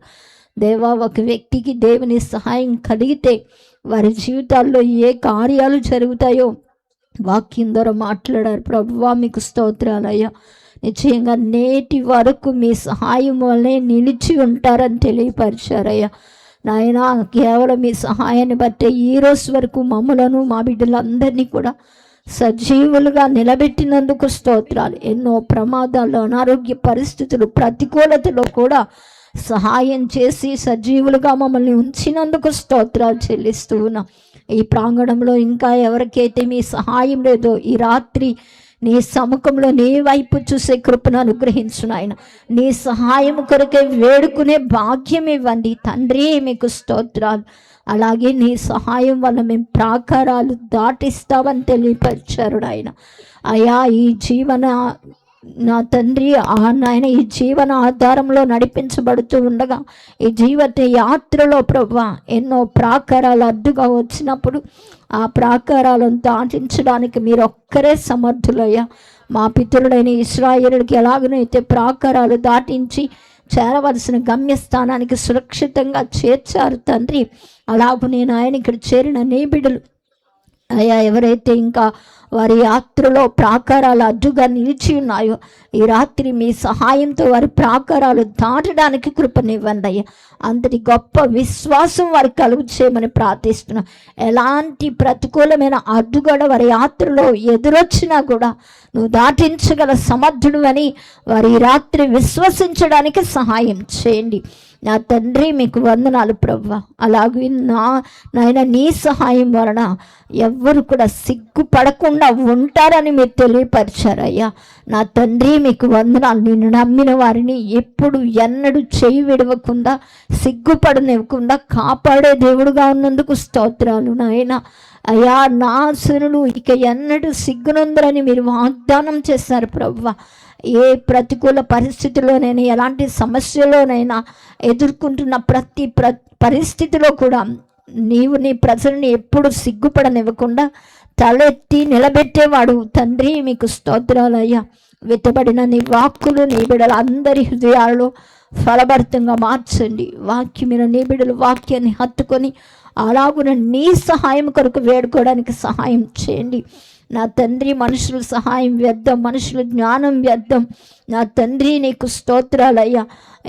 దేవా. ఒక వ్యక్తికి దేవుని సహాయం కలిగితే వారి జీవితాల్లో ఏ కార్యాలు జరుగుతాయో వాక్యం ద్వారా మాట్లాడారు ప్రభువా. మీకు స్తోత్రాలయ్యా. నిశ్చయంగా నేటి వరకు మీ సహాయం వల్లే నిలిచి ఉంటారని తెలియపరిచారయ్యా నాయన. కేవలం మీ సహాయాన్ని బట్టే ఈ రోజు వరకు మమ్మలను మా బిడ్డలందరినీ కూడా సజీవులుగా నిలబెట్టినందుకు స్తోత్రాలు. ఎన్నో ప్రమాదాలు, అనారోగ్య పరిస్థితులు, ప్రతికూలతలో కూడా సహాయం చేసి సజీవులుగా మమ్మల్ని ఉంచినందుకు స్తోత్రాలు చెల్లిస్తూ ఉన్నాం. ఈ ప్రాంగణంలో ఇంకా ఎవరికైతే మీ సహాయం లేదో ఈ రాత్రి నీ సముఖంలో నీ వైపు చూసే కృపను అనుగ్రహించు నాయన. నీ సహాయం కొరకే వేడుకునే భాగ్యం ఇవ్వండి తండ్రి. మీకు స్తోత్రాలు. అలాగే నీ సహాయం వల్ల మేము ప్రాకారాలు దాటిస్తామని తెలియపరిచారు నాయన. అయా ఈ జీవన నా తండ్రి నాయన ఈ జీవన ఆధారంలో నడిపించబడుతూ ఉండగా ఈ జీవిత యాత్రలో ప్రభువా ఎన్నో ప్రాకారాలు అడ్డుగా వచ్చినప్పుడు ఆ ప్రాకారాలను దాటించడానికి మీరు ఒక్కరే సమర్థులయ్యా. మా పితరుడైన ఇశ్రాయేలుడికి ఎలాగనైతే ప్రాకారాలు దాటించి చేరవలసిన గమ్యస్థానానికి సురక్షితంగా చేర్చారు తండ్రి, అలాగూ నేను ఆయన ఇక్కడ చేరిన నీ బిడ్డలు అయ్యా ఎవరైతే ఇంకా వారి యాత్రలో ప్రాకారాలు అడ్డుగా నిలిచి ఉన్నాయో ఈ రాత్రి మీ సహాయంతో వారి ప్రాకారాలు దాటడానికి కృపనివ్వండి అయ్యా. అంతటి గొప్ప విశ్వాసం వారికి కలుగు చేయమని ప్రార్థిస్తున్నాం. ఎలాంటి ప్రతికూలమైన అడ్డుగడ వారి యాత్రలో ఎదురొచ్చినా కూడా నువ్వు దాటించగల సమర్థుడు అని వారి రాత్రి విశ్వసించడానికి సహాయం చేయండి నా తండ్రి. మీకు వందనాలు ప్రభువా. అలాగే నాయన నీ సహాయం వలన ఎవ్వరు కూడా సిగ్గుపడకుండా ఉంటారని మీరు తెలియపరిచారయ్యా. నా తండ్రి మీకు వందనాలు. నిన్ను నమ్మిన వారిని ఎప్పుడు ఎన్నడూ చేయి విడవకుండా సిగ్గుపడనివ్వకుండా కాపాడే దేవుడుగా ఉన్నందుకు స్తోత్రాలు నాయన. అయ్యా నా సునులు ఇక ఎన్నడూ సిగ్గునందరని మీరు వాగ్దానం చేశారు ప్రభువా. ఏ ప్రతికూల పరిస్థితిలోనైనా ఎలాంటి సమస్యలోనైనా ఎదుర్కొంటున్న ప్రతి పరిస్థితిలో కూడా నీవు నీ ప్రజల్ని ఎప్పుడు సిగ్గుపడనివ్వకుండా తలెత్తి నిలబెట్టేవాడు తండ్రి. మీకు స్తోత్రాలయ్యా. విత్తబడిన నీ వాక్కులు నీ బిడ్డల అందరి హృదయాల్లో ఫలభరితంగా మార్చండి. వాక్యమైన నీ బిడ్డలు వాక్యాన్ని హత్తుకొని అలాగున నీ సహాయం కొరకు వేడుకోవడానికి సహాయం చేయండి నా తండ్రి. మనుషుల సహాయం వ్యర్థం, మనుషుల జ్ఞానం వ్యర్థం నా తండ్రి. నీకు స్తోత్రాలయ్యా.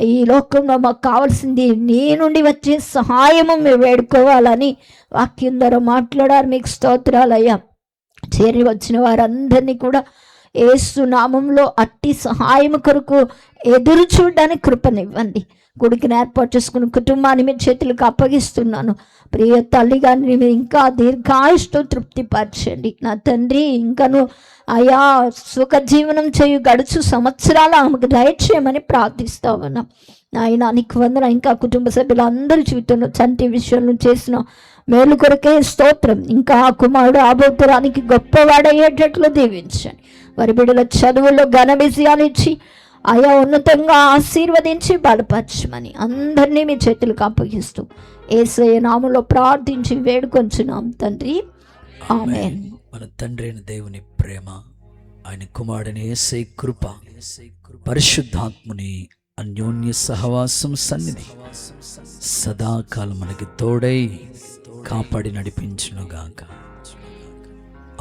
ఈ లోకంలో మాకు కావాల్సింది నీ నుండి వచ్చే సహాయము మేము వేడుకోవాలని వాక్యం ద్వారా మాట్లాడారు. మీకు స్తోత్రాలయ్యా. చేరి వచ్చిన వారందరినీ కూడా యేసు నామంలో అట్టి సహాయం కొరకు ఎదురు చూడడానికి కృపనివ్వండి. కొడుకుని ఏర్పాటు చేసుకుని కుటుంబాన్ని మీ చేతులకు అప్పగిస్తున్నాను. ప్రియ తల్లి గారిని మీరు ఇంకా దీర్ఘాయుష్తో తృప్తిపరచండి నా తండ్రి. ఇంకను అయా సుఖజీవనం చేయు గడుచు సంవత్సరాలు ఆమెకు దయచేయమని ప్రార్థిస్తా ఉన్నాం నాయన. నీకు వందన. ఇంకా కుటుంబ సభ్యులందరూ జీవితంలో చంటి విషయంలో చేసిన మేలు కొరకే స్తోత్రం. ఇంకా ఆ కుమారుడు ఆబోతురానికి గొప్పవాడయ్యేటట్లు దీవించండి. వారి బిడ్డల చదువుల్లో ఘన విజయాలు ఇచ్చి ఆయా ఉన్నతంగా ఆశీర్వదించి బలపరచమని అందరినీ మీ చేతులకు అప్పగిస్తూ యేసయ్య నామములో ప్రార్థించి వేడుకొంచున్నాం తండ్రి, ఆమేన్. మన తండ్రి అయిన దేవుని ప్రేమ, ఆయన కుమారుడైన యేసయ్య కృప, పరిశుద్ధాత్ముని అన్యోన్య సహవాసం సన్నిధి సదాకాలం మనకి తోడై కాపాడి నడిపించునుగాక.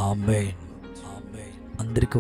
ఆమేన్. అందరికీ